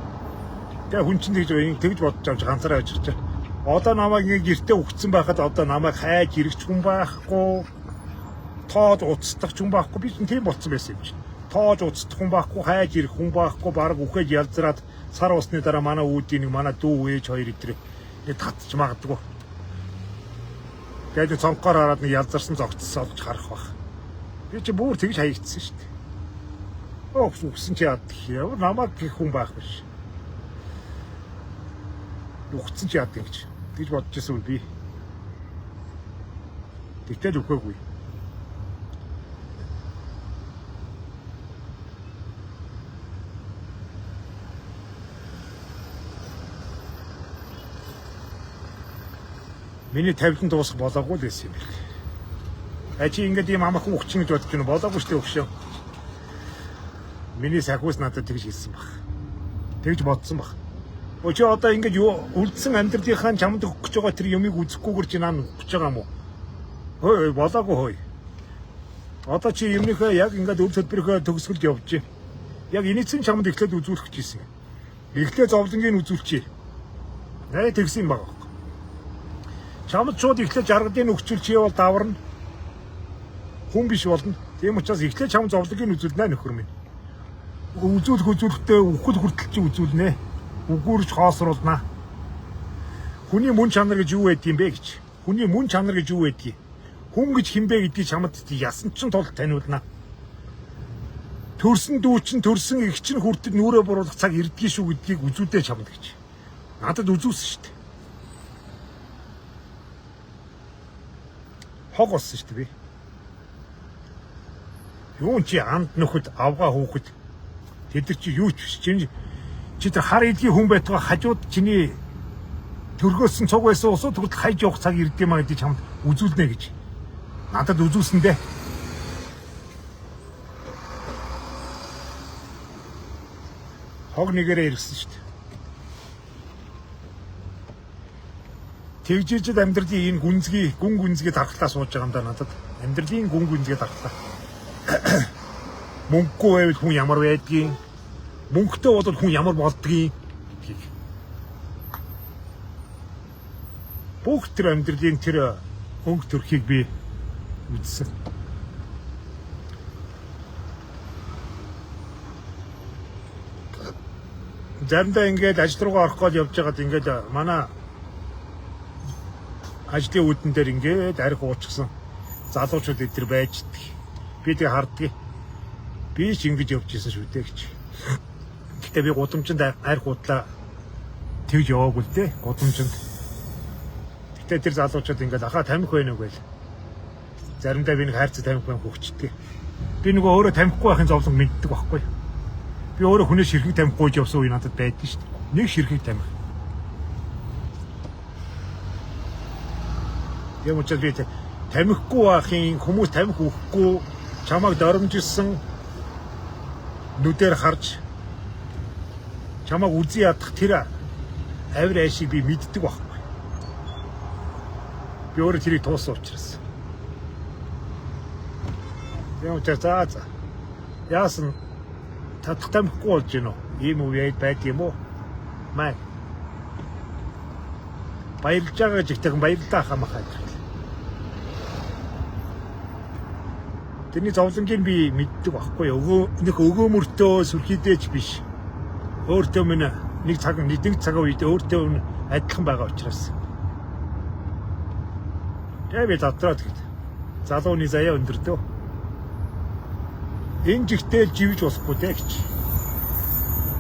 Тэгээ хүн чинь тэгж бодож авч ганцаараа ажиллаж байгаа. Одоо намайг ингэ гэртээ өгцөн байхад одоо намайг хайж ирэх хүн байхгүй. Тоод уцтах хүн байхгүй. Би чинь тийм болцсон байсан юм чинь. тоож уцдах хүн байхгүй, хайж ирэх хүн байхгүй, баг үхэж ялзраад сар усны дараа манай үүдийн нэг манай дүү ээж хоёр идрээ нэг татчих магадгүй. Тэгээд цонхоор хараад нэг ялзарсан зогцсон олж харах бах. Би чи бүр тэгж хаягдсан шүү дээ. Үхсэн чи яад гэхээр намайг гэх хүн байх биш. Үхсэн чи яад гэж бодож байсан би. Тэгтэл үхээгүй. Миний тавилан дуусах болоогүй л байсан юм байна. Ачи ингээд ийм амархан өгчин гэж бодож байна болоогүй шүү дээ өгшөө. Миний сахиус надад тэгж хэлсэн баг. Тэгж бодсон баг. Өчигдөр одоо ингээд үлдсэн амьдралынхаа чамд өгөх гэж байгаа тэр юмыг үзэхгүйгээр чи наа өгч байгаа юм уу? Хөөе болоогүй хөөе. Одоо чи юмнийхээ яг ингээд өв төлбөрийнхөө төгсгөлд явж байна. Яг энэцэн чамд эхлээд үзүүлэх гэж хэлсэн. Эхлээд зовлонгийн үзүүлчихье. Тэгсэн юм баг. Чамд шууд эхлээд жаргалын өгчүүл чи бол даварна. Хүн биш болно. Тийм учраас эхлээд чам зовлонгийн үзүүлнэ нөхөр минь. Үзүүлэхдээ үхэл хүртэл чи үзүүлнэ. Үгүүрж хоосруулнаа. Хүний мөн чанар гэж юу байдгийг бэ гэж. Хүний мөн чанар гэж юу байдгийг. Хүн гэж хинбэ гэдгийг чамд ясан чин тул таниулнаа. Төрсөн дүү чин төрсөн их чин хүртэл нүрээ буруулах цаг ирдгий шүү гэдгийг үзүүлдэ чамд гэж. Надад үзүүлсэн шүү дээ. Хог болсон шүү дээ би. Юу чи анд нөхөд авгаа хөөхөд тэд чи юу ч биш чинь чи тэр хар идгийн хүн байтугай хажууд чиний төргөөсөн цуг байсан усууд хүртэл хайж явах цаг ирдэм маа гэдэг чамд үзүүлнэ гэж. Надад үзүүлсэн дээ. Хог нэгээрээ ирсэн шүү дээ. Тэгжижид амьдралын энэ гүн гүнзгий дархлаа сууж байгаа юм да надад. Амьдралын гүн гүнзгий дархлаа. Мөнгөгүй байвал хүн ямар байдгийг, мөнгөтэй бол хүн ямар болдгийг. Бүх тэр амьдралын тэр өнгө төрхийг би үзсэн. Заримдаа ингээд ажил руугаа орох гээд явж байгаад ингээд манай ажлын үүдэн дээр ингээд арх уучсан залуучууд эдгээр байж идэх. Би тэг харддаг. Би ч ингэж явж исэн шүү дээ гэж. Гэтэ би гудамжинд арх удлаа тэгж яваагүй л дээ. Гудамжинд. Гэтэ тэр залуучууд ингээд ахаа тамхи байна уу гээл. Заримдаа би нэг хайрцаг тамхи байна хөвчдөг. Би нөгөө өөрөө тамхигүй байхын зовлон мэддэг байхгүй. Би өөрөө хүнээс ширхэг тамхи гүйж явсан үе надад байдаг шүү дээ. Нэг ширхэг тамхи. Юм учраас би тамхигүй байхын хүмүүс тамхи өгөхгүй чамайг доромжилсан нүдээр харж чамайг үзий ядах тэр авир айшиг би мэддэг байхгүй. Би өөрөө тэрийг туусан учраас. Юм учраас яасан татах тамхигүй болж гинөө. Ийм үе байд юм уу? Маа. Баярлж байгаа гэж ихтэй баярлалаа хамахаа. Тэрний зовлонгийг би мэддэг байхгүй юу? Өгөөмөртөө сүрхийдээч биш. Өөртөө минь нэг цаг үед өөртөө адилхан байгаа учраас. Би дотроо тэгэд залууны заяа өндөрдөө. Энэ жигтэл живж болохгүй дээ гэж.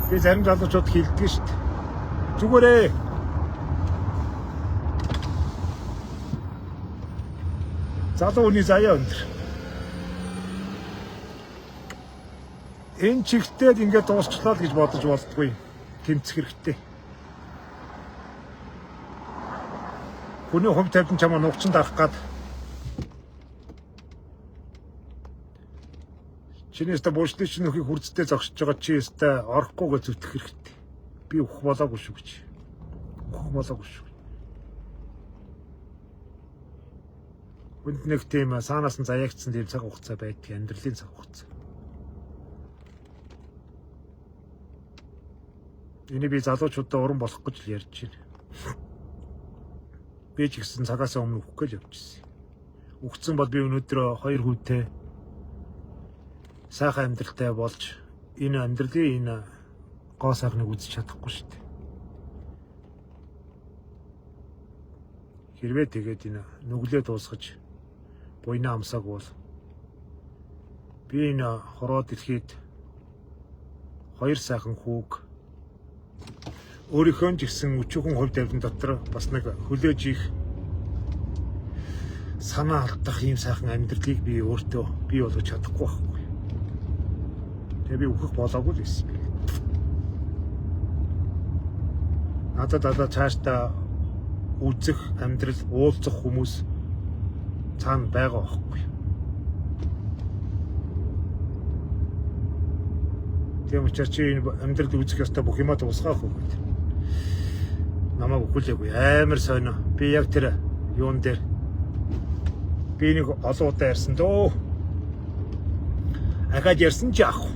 Би зарим залуучууд хэлдэг шүү дээ. Зүгээрээ. Залууны заяа өндөр. Энэ чигтээд ингээд дуусчлаа гэж бодож болдгүй. Тэмцэх хэрэгтэй. Хүний хөв тавьсан чамаа нуугчин дарах гад. Чинээс та буушны чинь нөхийг хүрцтэй зогсож байгаа чи ястай орохгүйгээ зүтгэх хэрэгтэй. Би өгөх болоогүй шүү гэж. Өгөх болоогүй шүү. Хүнд нэг тийм саанаас нь заяагцсан тийм цаг хугацаа байдаг. Амьдралын цаг хугацаа. Энийг би залуучуудад уран болох гэж ярьж байна. Би ч гэсэн цагаас өмнө өгөх гэж явж ирсэн. Өгсөн бол би өнөөдөр 2 хүүтэй сайхан амьдралтай болж энэ амьдралын энэ гоо сайхныг үзэж чадахгүй шүү дээ. Хэрвээ тэгээд энэ нүглээ дуусгаж буйнаа амсааг бол би энэ хороо дэлхийд хоёр сайхан хүүг өөрийнхөө ч гэсэн өчүүхэн хувь тавилан дотор бас нэг хүлээж их санаа алдах ийм сайхан амьдралыг би өөртөө бий болгож чадахгүй байхгүй. Тэгээ би өөхөх болоогүй л байсан. Надад цаашдаа үзэх амьдрал уулзах хүмүүс цаана байгаа байхгүй. Тийм учраас чи энэ амьдрал үзэх ёстой бүх юмаа дуусгаах үү. Намайг өгүүлээгүй амар сонио. Би яг тэр юун дээр би нэг олон удаа ярьсан дөө. Ахад ярьсан ч яах вэ?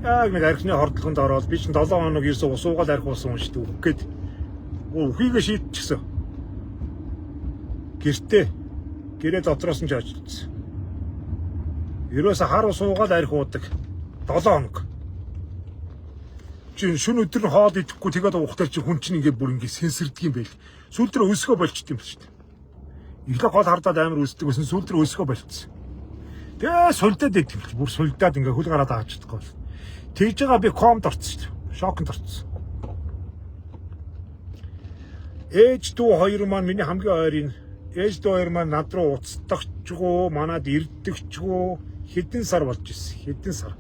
Яг нэг архины хордлогонд ороод би чинь 7 хоног ерөөсөө ус уугаад арх уусан юм шүү дээ. Үх гээд үхийгээ шийдчихсэн. Гэрээ дотроос нь ч очсон. Ерөөсөө хар ус уугаад арх уудаг 7 хоног. Чин шөнө өдөр нь хоол идэхгүй тэгээд уухтар чи хүн чинь ингээд бүр ингээд сэнсэрдэг юм байл. Сүүл дээр өсгөө болчт юм шүү дээ. Иглээ гол хардаад амар өсдөг байсан сүүл дээр өсгөө болчихсон. Тэгээ сулдаад идэв чи бүр сулдаад ингээд хөл гараад авч чадахгүй бол. Тэгж байгаа би комд орсон шүү дээ. Шокнд орсон. Ээж дүү хоёр маань миний хамгийн ойрын ээж дүү хоёр маань над руу уцтагчгүй манад ирдэгчгүй хэдэн сар болж ирсэн. Хэдэн сар.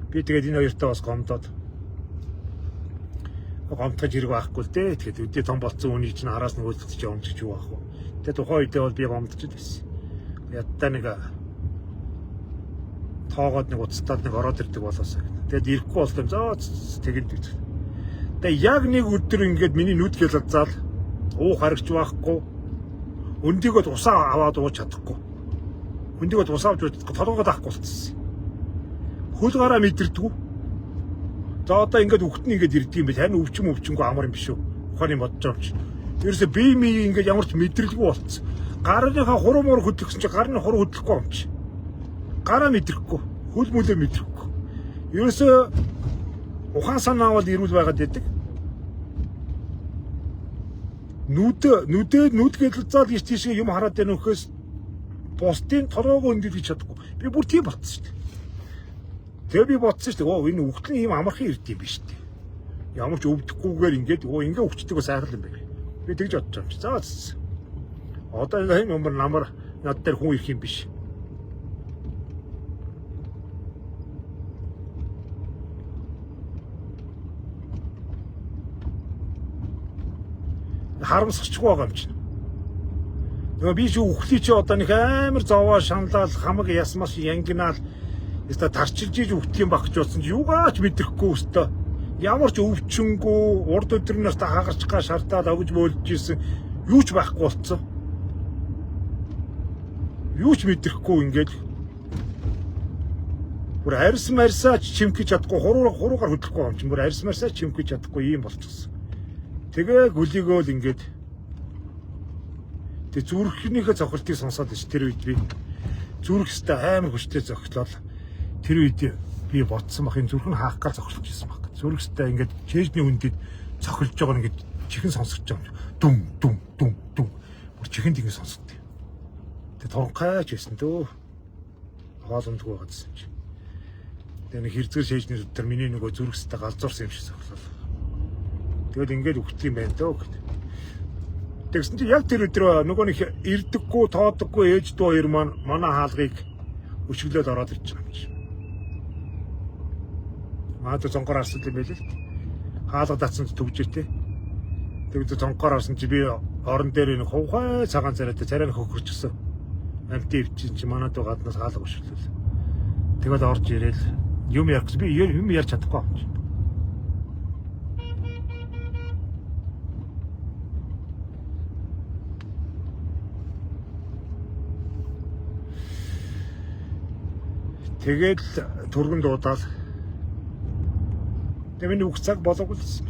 Би тэгээд энэ хоёртой бас гомдоод гомдож ирэх байхгүй л дээ. Тэгэхээр үдээ том болсон үнийг чинь араас нь хөлтөж явж гэж юу аах вэ? Тэгээд тухайн үедээ бол би гомдож байсан. Ядтаа нэг тоогоод нэг уцтаад нэг ороод ирдэг болоосаа. Тэгээд ирэхгүй болсон. Зөө тэгээд үү. Тэгээд яг нэг өдөр ингээд миний нүд гэлэлзаал уух харагч байхгүй. Өндөгөө тусаа аваад ууж чадахгүй. Өндөгөө тусаа авч чадахгүй толгойд авахгүй болчихсон. Хөл гараа мэдэрдэггүй. За одоо ингээд үхтэн ингээд ирдэг юм бэ. Тань өвчмгүй амар юм биш үү? Ухааны бодож байгаа юм чи. Ерөөсө бие мий ингээд ямар ч мэдрэлгүй болцсон. Гарныхаа хуруу муур хөдлөсөн чи гарны хуруу хөдлөхгүй юм чи. Гараа мэдрэхгүй. Хөл мөлөө мэдрэхгүй. Ерөөсө ухаан санаа бол ирүүл байгаад байдаг. Нүд гэлэлцаад иш тийшээ юм хараад байна нөхөөс бусдын толгойгоо өндөлж чадахгүй. Би бүр тийм болцсон шүү дээ. Тэгээ би бодсон шүү дээ. Энэ үхтэн ийм амархан ирд юм биш үү? Ямар ч өвдөхгүйгээр ингээд ингээ өвчтөг сайхал юм байна. Би тэгж бодож байгаа юм чи. За. Одоо энэ номер намар над дээр хүн ирэх юм биш. Харамсахгүй байгаа юм чинь. Нөгөө би ч үхлий чи одоо нэг амар зовоо шаналал хамаг ясмас янгинаал өстө тарчилж иж үхтэх юм баг гэж бодсон чи юугаач мэдрэхгүй өстө. Ямар ч өвчнгөө урд өдрнөөс та хагарчгаа шартаад огж бөөлж ирсэн юу ч байхгүй болцсон. Юу ч мэдрэхгүй ингээд бүр арьсмарсаач чимхэж чадахгүй хуруугаар хөдлөхгүй юм чинь бүр арьсмарсаач чимхэж чадахгүй юм болчихсон. Тэгээ гүлийгөө л ингээд тэг зүрхнийхээ цохилтыг сонсоод ич тэр үед би зүрхстэй амар хүчтэй зохилол тэр үед би бодсон бах энэ зүрх нь хаах гал зохилж ирсэн баг. Зүрхстэй ингээд чэжний үндэд цохилж байгаа ингээд чихэн сонсож байгаа юм. Дүм. Бүр чихэнд ингэ сонсогдъё. Тэг торонхайч байсан дөө. Хоолондгүй байгаадсэн чи. Тэг нэг хэрзгэр шэжний өдөр миний нөгөө зүрхстэй галзуурсан юм шиг зохилол. Тэгэл ингээд үхтэх юм байна дөө гэд. Тэгсэн чи яг тэр өдрөө нөгөө нэг ирдэггүй тоодоггүй ээж дүү хоёр маань манай хаалгыг өшөглөөд ороод ирж байгаа юм чи. Маад зонгоор арсан юм байл л. Хаалга татсан төвжир те. Тэгвэл зонгоор арсан чи би орон дээр нэг хувхай цагаан царайтай царай хөхөрчихсөн. Амтын өвчин чи манад гаднаас хаалга өшөглөл. Тэгэл орж ирээл юм ярих би юм ярьж чадахгүй юм чи. Тэгээд түргэн дуудаал. Тэгээ миний үг цаг болоогүй л.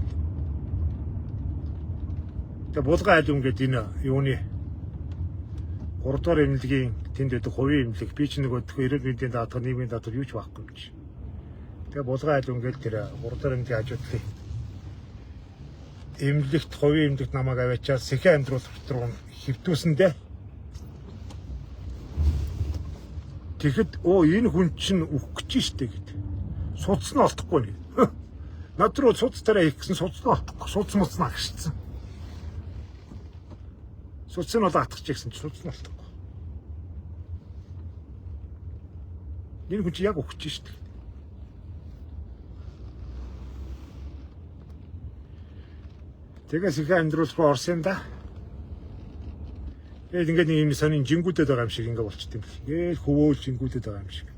Тэгээ булган айл ингээд энэ юуны 3 дугаар эмнэлгийн тэнд өдөө хувийн эмнэлэг би ч нөгөө эрүүл мэндийн даатгал нийгмийн даатгал юу ч байхгүй юм чи. Тэгээ булган айл ингээл тэр 3 дахь эмнэлгийн хажуудлын эмнэлэгт хувийн эмнэлэгт намайг аваачаад сэхэн амьдруулах руу хэвтүүлсэндээ тэгэхэд энэ хүн чинь үхэх гэж штэ гэд. Судас нь олдохгүй нэ. Над руу судас тараа хийх гэсэн судас нь олдохгүй. Судас муцна агшчихсан. Судас нь бол атгах гэсэн чинь судас нь олдохгүй. Энэ хүн чинь яг үхэж штэ. Тэгээс их амьдруулах руу орсон да. Тэгээд ингээд нэг юм сонин жингүүдэд байгаа юм шиг ингээд болчт юм бэл. Гээл хөвөөл жингүүдэд байгаа юм шиг.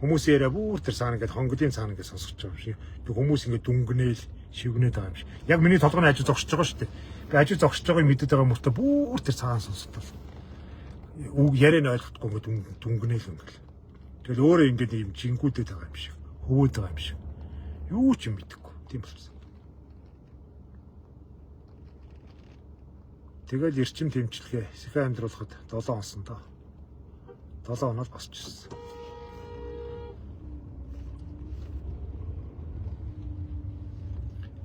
Хүмүүс яриа бүр тэр цаана ингээд хонгодын цаана ингээд сонсож байгаа юм шиг. Тэг хүмүүс ингээд дүнгнээл шивгнээд байгаа юм шиг. Яг миний толгойн ажил зогсож байгаа шүү дээ. Би ажил зогсож байгааг мэдээд байгаа мөртөө бүр тэр цаана сонсдог. Үг яриа нь ойлгохгүй ингээд дүнгнээл ингээд. Тэгэл өөрөө ингээд юм жингүүдэд байгаа юм шиг. Хөвөөд байгаа юм шиг. Юу ч юм мэдэхгүй. Тийм болсон. Тэгэл эрчим тэмцлэгээ сэхэн амьдруулахад 7 онсон доо. 7 оноод босчихсон.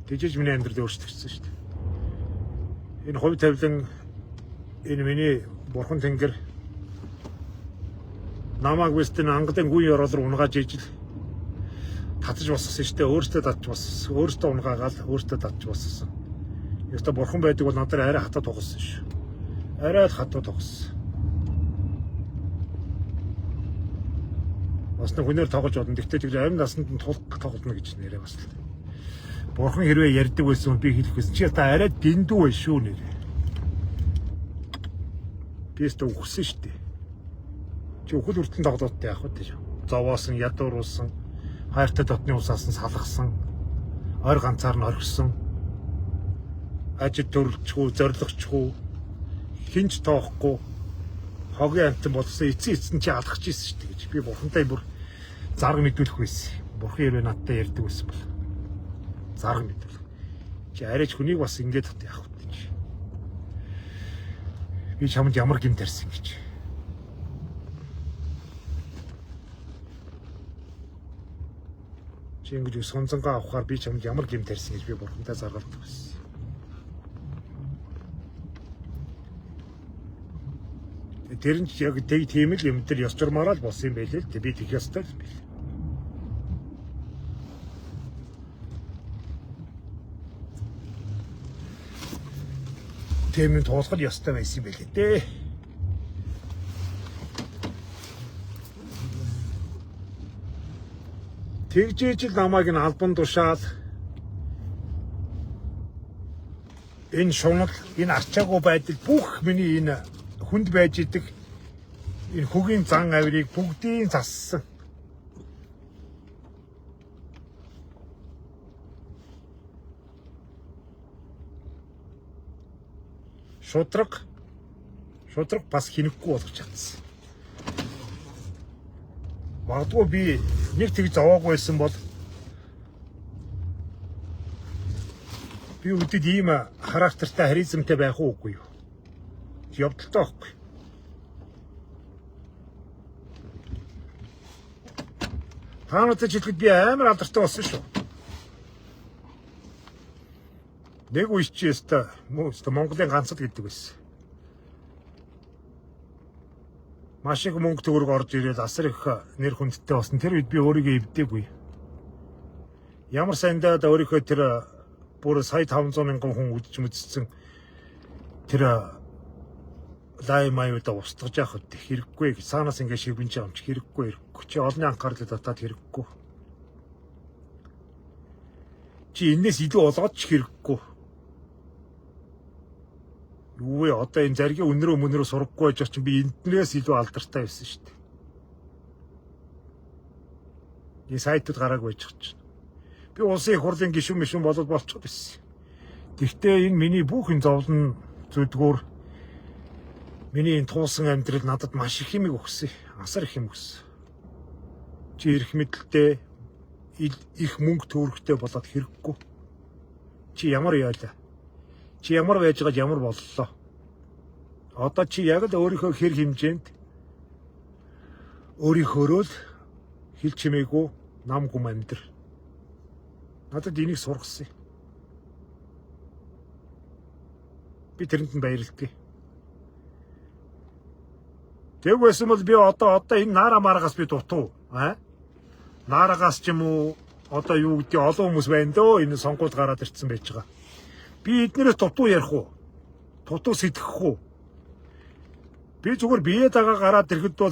Тэжээж миний амьдрал өөрчлөгдсөн шүү дээ. Энэ хувь тавилан энэ миний бурхан тэнгэр намайг вэстэн ангадын гүн ёроол руу унгааж ижил татаж босгосон шүү дээ. Өөртөө татж босгосон. Өөртөө унгаагаал өөртөө татж босгосон. Яста бурхан байдаг бол надад арай хатаа тогсон шүү. Арай л хатаа тогсон. Бас нэг хүнээр тоглож бодно. Тэгтээ тэр амин насанд нь тоглоно гэж нэрээ бас. Бурхан хэрвээ ярьдаг байсан би хэлэх байсан. Чи та арай дэндүү bay шүү нэрээ. Би ч үхсэн шүү дээ. Чи үхэл хүртэн тоглоодтай яах вэ тийм. Зовоосон, ядууруулсан, хайртай дотны усаас нь салгасан, ойр ганцаар нь орхисон. Ажил төрөлчгүй, зоригчгүй, хинч тоохгүй, хогийн амтан болсон эцэн чи алхаж ийсэн шүү дээ гэж би бурхантай бүр зарга мэдүүлэх байсан. Бурхан хэрвээ надтай ярьдаг байсан бол зарга мэдүүлэх. Чи арайч хүнийг бас ингэж яах вэ чи. Би чамд ямар гэмт тарьсан гэж. Чи ингэж сонцонгаа авахаар би чамд ямар гэмт тарьсан гэж би бурхантай заргалдаг байсан. Тэр нь яг тийм л юм дээр ёс журмаараа л болсон юм байлээ л дээ. Би тэгэх ёстой л байл. Тийм нь туулах ёстой байсан юм байлээ дээ. Тэгжээж л намайг н албан тушаал энэ шунал энэ арчаагүй байдал бүх миний энэ хүнд байж идэг энэ хөгийн зан авирыг бүгдийг зассан. Шудраг бас хинэхгүй болгож чадсан. Магадгүй би нэг тэг зовоогүй байсан бол би үдэд ийм характертай харизмтай байх уугүй юу? Явдалтай байхгүй. Та нартай жилхэд би амар алдартай болсон шүү. Нэг үе чи өстө Монголын ганцад гэдэг байсан. Маш их мөнгө төгрөг орж ирээд асар их нэр хүндтэй болсон. Тэр үед би өөрийгөө эвдээгүй. Ямар сайндаа өөрийнхөө тэр бүр сая 500 мянган хүн үдчих мэдсэн тэр лаймаюуда устгаж явах хэрэггүй гэж цаанаас ингэ шивгэнж байгаа юм чи хэрэггүй. Чи олонний анхаарлыг татаад хэрэггүй. Чи энэс илүү олгоод ч хэрэггүй. Юу вэ одоо энэ заргийн өнрөө мөнрөө сурахгүй байж чинь би энднээс илүү алдартай байсан шүү дээ. Энэ сайтууд гарааг байж чинь. Би улсын их хурлын гишүүн мишүүн болоод болчиход байсан. Тэгвэл энэ миний бүхэн зовлон зүдгүүр миний энэ туусан амьдрал надад маш их юм өгсөн. Асар их юм өгсөн. Чи эрх мэдэлтэй их мөнгө төгрөгтэй болоод хэрэггүй. Чи ямар яалаа? Чи ямар байж байгаад ямар боллоо? Одоо чи яг л өөрийнхөө хэр хэмжээнд өөрийнхөөрөө л хил чимээгүй нам гүм амьдр. Надад энийг сургасан. Би тэрэнд нь баярлалтай. Тэг байсан бол би одоо энэ наара маргаас би дутуу. Наарагаас ч юм уу одоо юу гэдэг олон хүмүүс байна дөө энэ сонгуульд гараад ирсэн байж байгаа. Би эднэрээс дутуу ярих уу? Дутуу сэтгэх үү? Би зүгээр бие дагаа гараад ирэхэд бол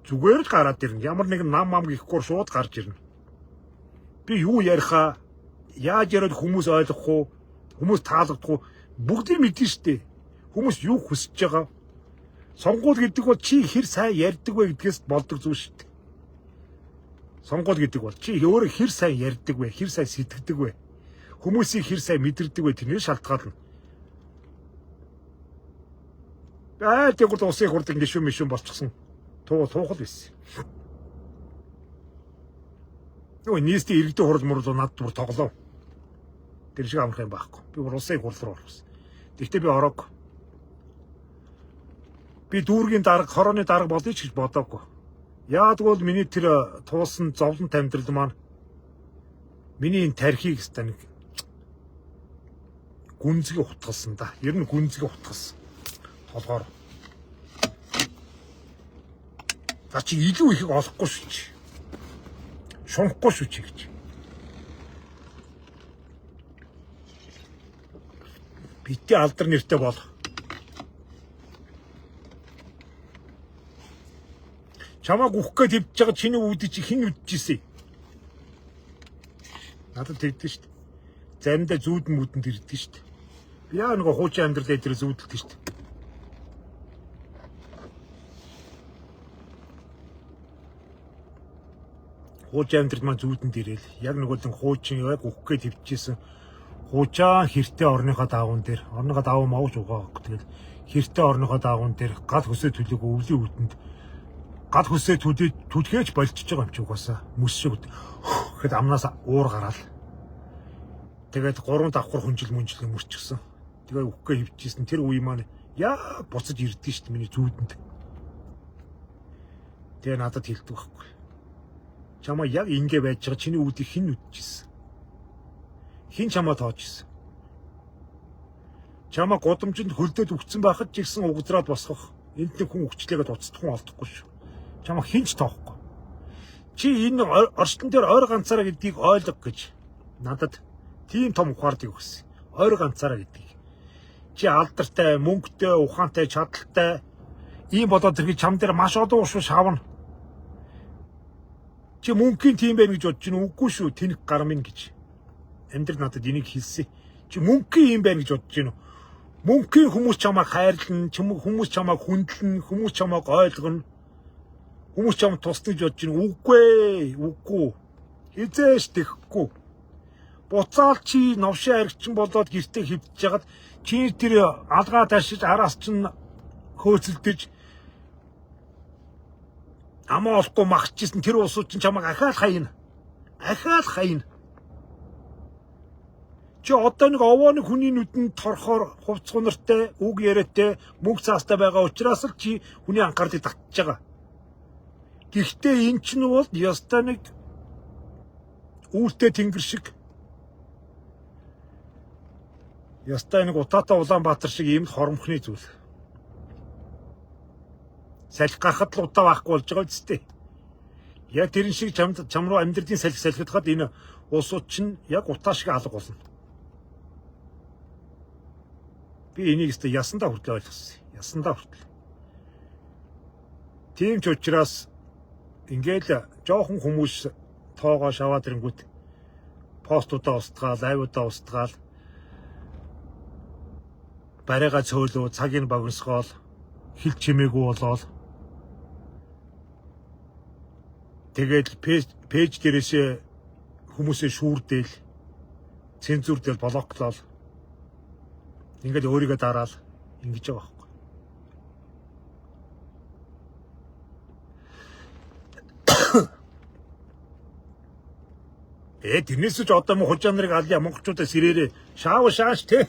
зүгээр л гараад ирнэ. Ямар нэгэн нам гэхгүй шууд гарч ирнэ. Би юу ярихаа, яаж яриад хүмүүс ойлгох уу, хүмүүс таалагдах уу бүгдийг мэднэ штэ. Хүмүүс юу хүсэж байгаа. Сонгуул гэдэг бол чи хэр сайн ярьдаг вэ гэдгээс болдог зүйл штэ. Сонгуул гэдэг бол чи өөрөө хэр сайн ярьдаг вэ, хэр сайн сэтгэдэг вэ, хүмүүсийг хэр сайн мэдэрдэг вэ тэрнээс шалтгаална. Тэгвэл усын хурдан гişүн мишүн болчихсон. Туухал байсан. Нөө нийстэй иргэдийн хурал мурал надад бүр тоглоо. Тэр шиг амрах юм байхгүй. Би бүр усын хурал руу орсон. Тэгтээ би ороог. Би дүүргийн дарга, хорооны дарга болъё ч гэж бодоогүй. Яагтвэл миний тэр туулсан зовлон амьдрал маань миний энэ тархийг станыг гүнзгий утгалсан да. Ер нь гүнзгий утгалсан. Толгоор. За чи илүү ихийг олохгүй шүү чи. Шунахгүй шүү чи гэж. Битээ алдар нэртэй бол. Чамааг үхэх гээд хөвж байгаа чиний үүдий чи хэн үдчихсэн? Надад тэгдэж штт. Заримдаа зүүдэн мүдэнд ирдэг штт. Би яа нэг хуучин амьдралаа дээр зүүдэлдэг штт. Хуучин амьдрал маань зүүдэнд ирээл. Яг нэг л хуучин яг үхэх гээд хөвжижсэн. Хуучаа хэртэй орныхоо даавн дээр. Орныхоо даавн мавж угаагаахгүй. Тэгэл хэртэй орныхоо даавн дээр гал хөсөө төлөөгөө өвлийн үдэнд гал хөсөө түлхээж болчихж байгаа юм чи угаасаа. Мүс шиг гэхэд амнаас уур гараал. Тэгээд 3 давхар хүнжил мөнжил мөрчихсөн. Тэгээд үхгээ хөвчихсэн тэр үе маань яа буцаж ирдэ шүү дээ миний зүүдэнд. Тэгээ надад хэлдэг байхгүй. Чамаа яг ингэ байж байгаа чиний үүдийг хэн үдчихсэн? Хин чамаа тоожсэн? Чамаа годомжинд хөлдөөд өгцөн байхад ч ихсэн угдраад босгох. Энд нэг хүн өгчлээгээд уцдах хүн олдохгүй шүү. Чамаа хинч тоохгүй. Чи энэ орчлон дээр ойр ганцаараа гэдгийг ойлго гэж надад тийм том ухаардыг өгсөн. Ойр ганцаараа гэдгийг. Чи алдартай, мөнгөтэй, ухаантай, чадaltaй ийм болоод ирэхэд чам дээр маш олон уушгүй шавна. Чи мөнгөний тийм байх гэж бодож байна үгүй шүү. Тэнэг гар минь гэж. Амьдрал надад энийг хэлсэн. Чи мөнгөний юм байна гэж бодож байна. Мөнгөний хүмүүс чамайг хайрлна, хүмүүс чамайг хүндлэн, хүмүүс чамайг ойлгоно. Хүмүүс чамд тусна гэж бодож байна. Үгүй. Хизээш тэхгүй. Буцаал чи новшин аригчин болоод гэртээ хөвдөж жагаад чи тэр алгаа ташиж араас чин хөөцөлдөж амаа олохгүй махчихсан тэр улсууд чинь чамайг ахаал хаяна. Чи одоо нэг овооны хүний нүдэнд торхоор хувцгунартай, үг яриатай, мөнгө цаастай байгаа учраас л чи хүний анхаарлыг татж байгаа. Гэхдээ эн чинь бол ястаа нэг үүртэй тэнгэр шиг. Ястаа нэг Утаатай Улаанбаатар шиг ийм л хормхны зүйл. Салхи гарахад л удаа байхгүй болж байгаа үстэй. Яг тэрэн шиг чам руу амьдралын салхиад хаад энэ улсууд чинь яг утаа шиг алга болно. Би энийг өстө ясандаа хүртэл ойлгосон. Ясандаа хүртэл. Тийм ч учраас ингээл жоохон хүмүүс тоогоо шаваад ирэнгүүт постуудаа устгаал, лайвуудаа устгаал бариага цөөлөө, цагийг богиносгоол, хил чимээгүй болоод тэгээд пэйж дээрээсээ хүмүүсээ шүүрдээл, цензурдэл блоклол ингээд өөрийгөө дараал ингэж байгаа байхгүй. Тэрнээс ч одоо хожоо нарыг алья монголчуудаас ирээрээ шааш те.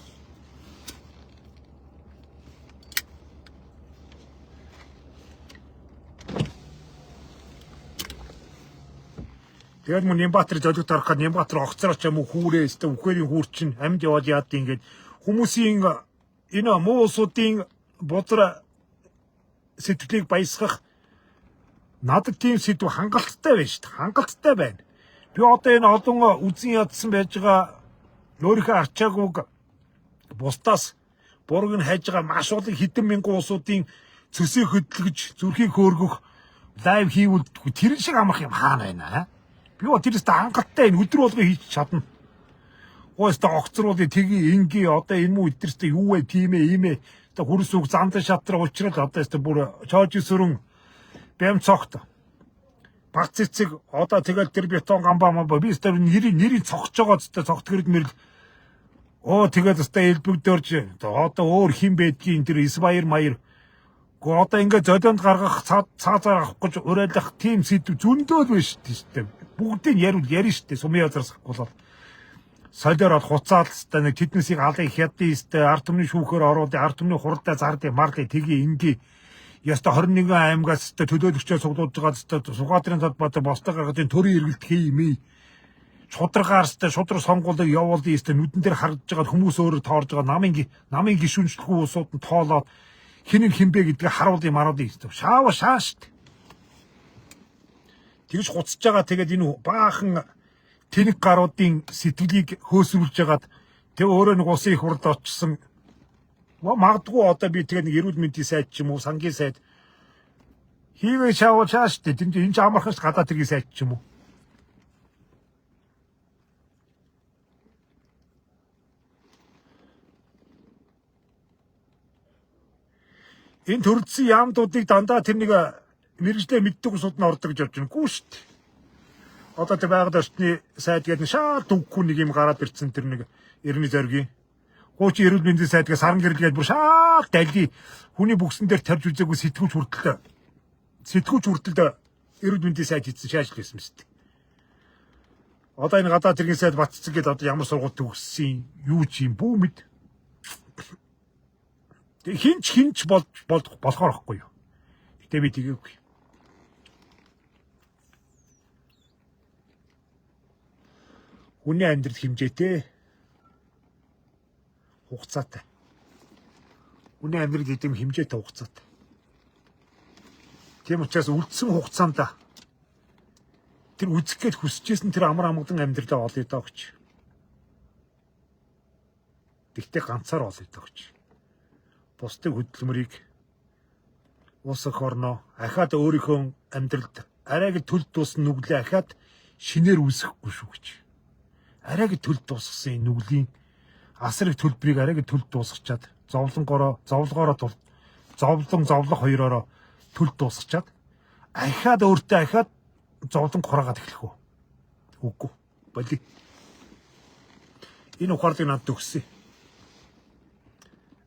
Тэгээд мөн Нямбатар золигт ороход Нямбатар огцроо ч юм уу хүүрээ өстө үхэрийн хүүр чинь амьд яваад яад ингээд хүмүүсийн энэ муу улсуудын бодроо сэтгэлийг баясгах надад тийм сэдв хангалттай байна шүү дээ. Хангалттай байна. Би одоо энэ олон үзэн ядсан байж байгаа өөрийнхөө арчаагүйг бусдаас бурууг нь хайж байгаа маш олон хэдэн мянган улсуудын цөсийг хөдөлгөж зүрхийг хөөргөх лайв хийвэл тэр шиг амрах юм хаана байна. Би тэрээс хангалттай энэ өдөр болгоо хийж чадна. Гоёстой огцруулыг тгий инги одоо энэ мүү өдөртөө юу вэ тийм ээ ийм ээ одоо хүрс үг занда шатраг уучрал одоо өстө бүр чоож сүрэн бэм цогт баг цэцэг одоо тэгэл тэр бетон гамбаа маа би өстө нэрийн цогч байгаа өстө цогт гэрд мэрэл тэгээд өстө элбэгдэрж одоо өөр хин байдгийн тэр Исмаил Маяр одоо ингээд золионд гаргах цаазаар авах гэж уриалах тийм сэдв зөндөө байна шүү дээ. Бүгдийг ярина шүү дээ. Сумын язраас болоод солиороод хуцаал өстө нэг тэднээсийг алын хятад өстө ард түмний шүүхээр оруулаад ард түмний хуралдаа зардыг марлыг тгий инги яста 21 аймагаас өстө төлөөлөгчөө суглуулж байгаа өстө Сугатрын талбайд бостой гаргатын төрийн эргэлт хиймээ шударгаар өстө шудраг сонгуулийг явуулъя өстө нүдэн дээр харагдж байгаа хүмүүс өөрөөр тоорж байгаа намын гишүүнчлэхүү улсууд нь тоолоод хин хинбэ гэдгийг харуулъя маруулъя өстө шаава шаашт тэгж хуцж байгаа тэгээд энэ баахан тэнэг гаруудын сэтгэлийг хөөсрүүлж ягаад тэг өөрөө нэг улсын их хурлд очсон магадгүй одоо би тэгээд нэг эрүүл мэндийн сайд ч юм уу сангийн сайд хийгээ шаавал шааштай тэнд энэ ч амархаж гадаад тэргийн сайд ч юм уу энэ төрөлдсөн яамдуудыг дандаа тэр нэг мэрэгжлээ мэддэг усуд нь ордог гэж явж байна. Гүү шүү дээ. Одоо тэр байгаль орчны сайд гэдэг нь шал дүнхгүй нэг юм гараад ирсэн тэр нэг эртний зоргийн. Гууч эрүүл мэндийн сайдгаас саран гэрэл гээд бүр шал дали хүний бүгсэн дээр тарж үзээгүй сэтгүүч хүртэл эрүүл мэндийн сайд хийсэн шаажл байсан мэт. Одоо энэ гадаад тэргийн сайд батцсан гээд одоо ямар сургууль төгссөн юу ч юм бүү мэд. Тэг хинч болохоор ихгүй юу. Гэтэ би тэгээгүй. Хүний амьдрал хэмжээтэй хугацаатай. Хүний амьдрал гэдэг нь хэмжээтэй хугацаатай. Тийм учраас үлдсэн хугацаанд тэр үзэх гээд хүсэжсэн тэр амар амгалан амьдралаа олъё доо гэж. Тэгтээ ганцаар олъё доо гэж. Бусдын хөдөлмөрийг улс өх орноо ахаад өөрийнхөө амьдралд арайг төл дуусна нүглээ ахаад шинээр үүсэхгүй шүү гэж. Арайг төл дуусгасан нүглийн асрыг төлбөрийг арайг төл дуусгачаад зовлонгоороо зовлох хоёроо төл дуусгачаад ахаад өөртөө ахаад зовлон хураагаад эхлэх үү. Үгүй. Боли. Энэ ухаарлыг надад өгсөн.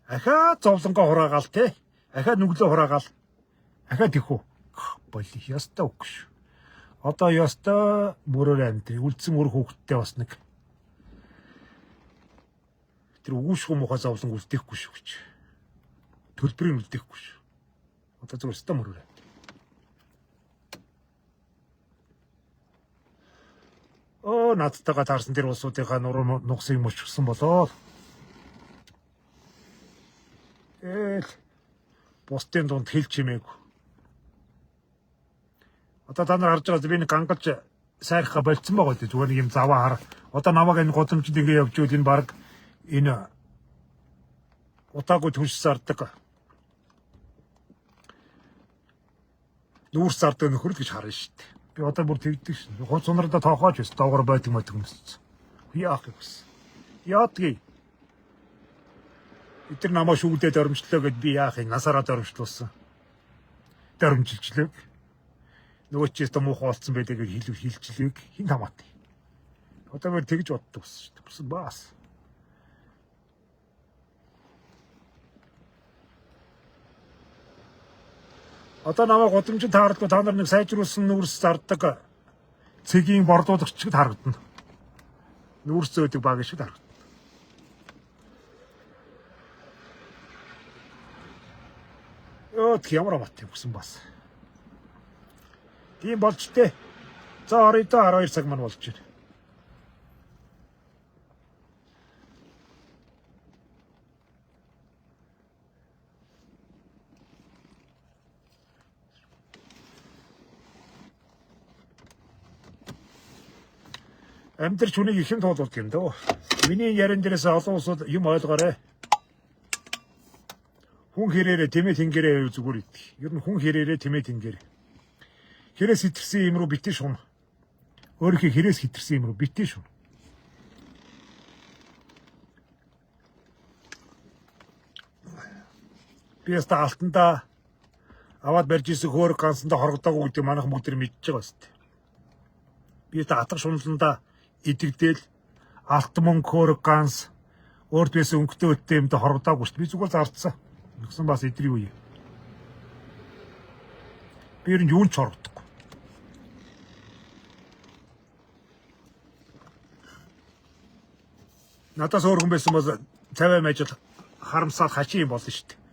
Ахаад зовлонгоо хураагаал те. Ахаад нүглөө хураагаал. Ахаад ихүү. Боли. Ястаа үгүй шүү. Одоо ястаа мөрөөр амт. Үлдсэн мөр хүүхдтэй бас нэг тэр үгүйшгүй мухаа зовлон үлдээхгүй шүү гэж. Төлбөрийг үлдээхгүй шүү. Одоо зөв өстө мөрөөр. Надтайгаа таарсан тэр улсуудынхаа нуруу нугсыг мөчгсөн болоо. Бусдын дунд хэлж чимээгүй. Одоо та нар харж байгаа би нэг гангалж сайрхаа болцсон байгаа гэдэг зүгээр нэг юм заваа хар. Одоо намайг энэ годомжид ингэ явж үйл энэ баг энэ утаагүй түнш зардаг. Нүүрс зардаг нөхөр л гэж харна шүү дээ. Би одоо бүр тэгдэг шин. Хол сунарадаа тоохооч өс доогоор байдаг хүмүүс. Яах гэвс. Яадгийг. Эдгээр намаа шүглээд оромжлоо гэд би яах юм насаараа оромжлуулсан. Оромжилжлээ. Нөгөө ч яста муухай болцсон байдаг гэж хэлжлээ. Хин хамаатай. Одоо би тэгж боддог шүү дээ. Бас. Одоо намайг годомжид таарлуу та нар нэг сайжруулсан нүүрс зардаг цэгийн борлуулагч шиг харагдана. Нүүрс зөөдөг баг шиг харагдана. Ямар амт юм гэсэн бас. Тийм болж тээ. За орё доо 12 цаг маань болж байна. Амьдарч хүнийг ихэм туулдаг юм дөө. Миний ярин дээрээс олон улсууд юм ойлгоорой. Хүн хэрээрээ тэмээ тэнгэрээ зүгээр идэх. Ер нь хүн хэрээрээ тэмээ тэнгэр. Хэрээс хитэрсэн юм руу битэн шуна. Өөрийнхөө хэрээс хитэрсэн юм руу битэн шуна. Би яста алтандаа аваад барьж исэн хөөр гансандаа хоргодоогүй гэдэг манайх бүгд тэр мэдчихэж байгаа сте. Би яста атгах шунландаа идэгдэл алт мөнгө хөөр ганс өөрт байсан өнгөтэй өттэй юмд хоргодоогүй шүү дээ. Би зүгээр зардсан. Нэгсэн бас идрий үе. Би ер нь юунд ч хоргодохгүй. Надаас өөр хүн байсан бол цаваа мажил харамсаад хачин юм болно шүү дээ.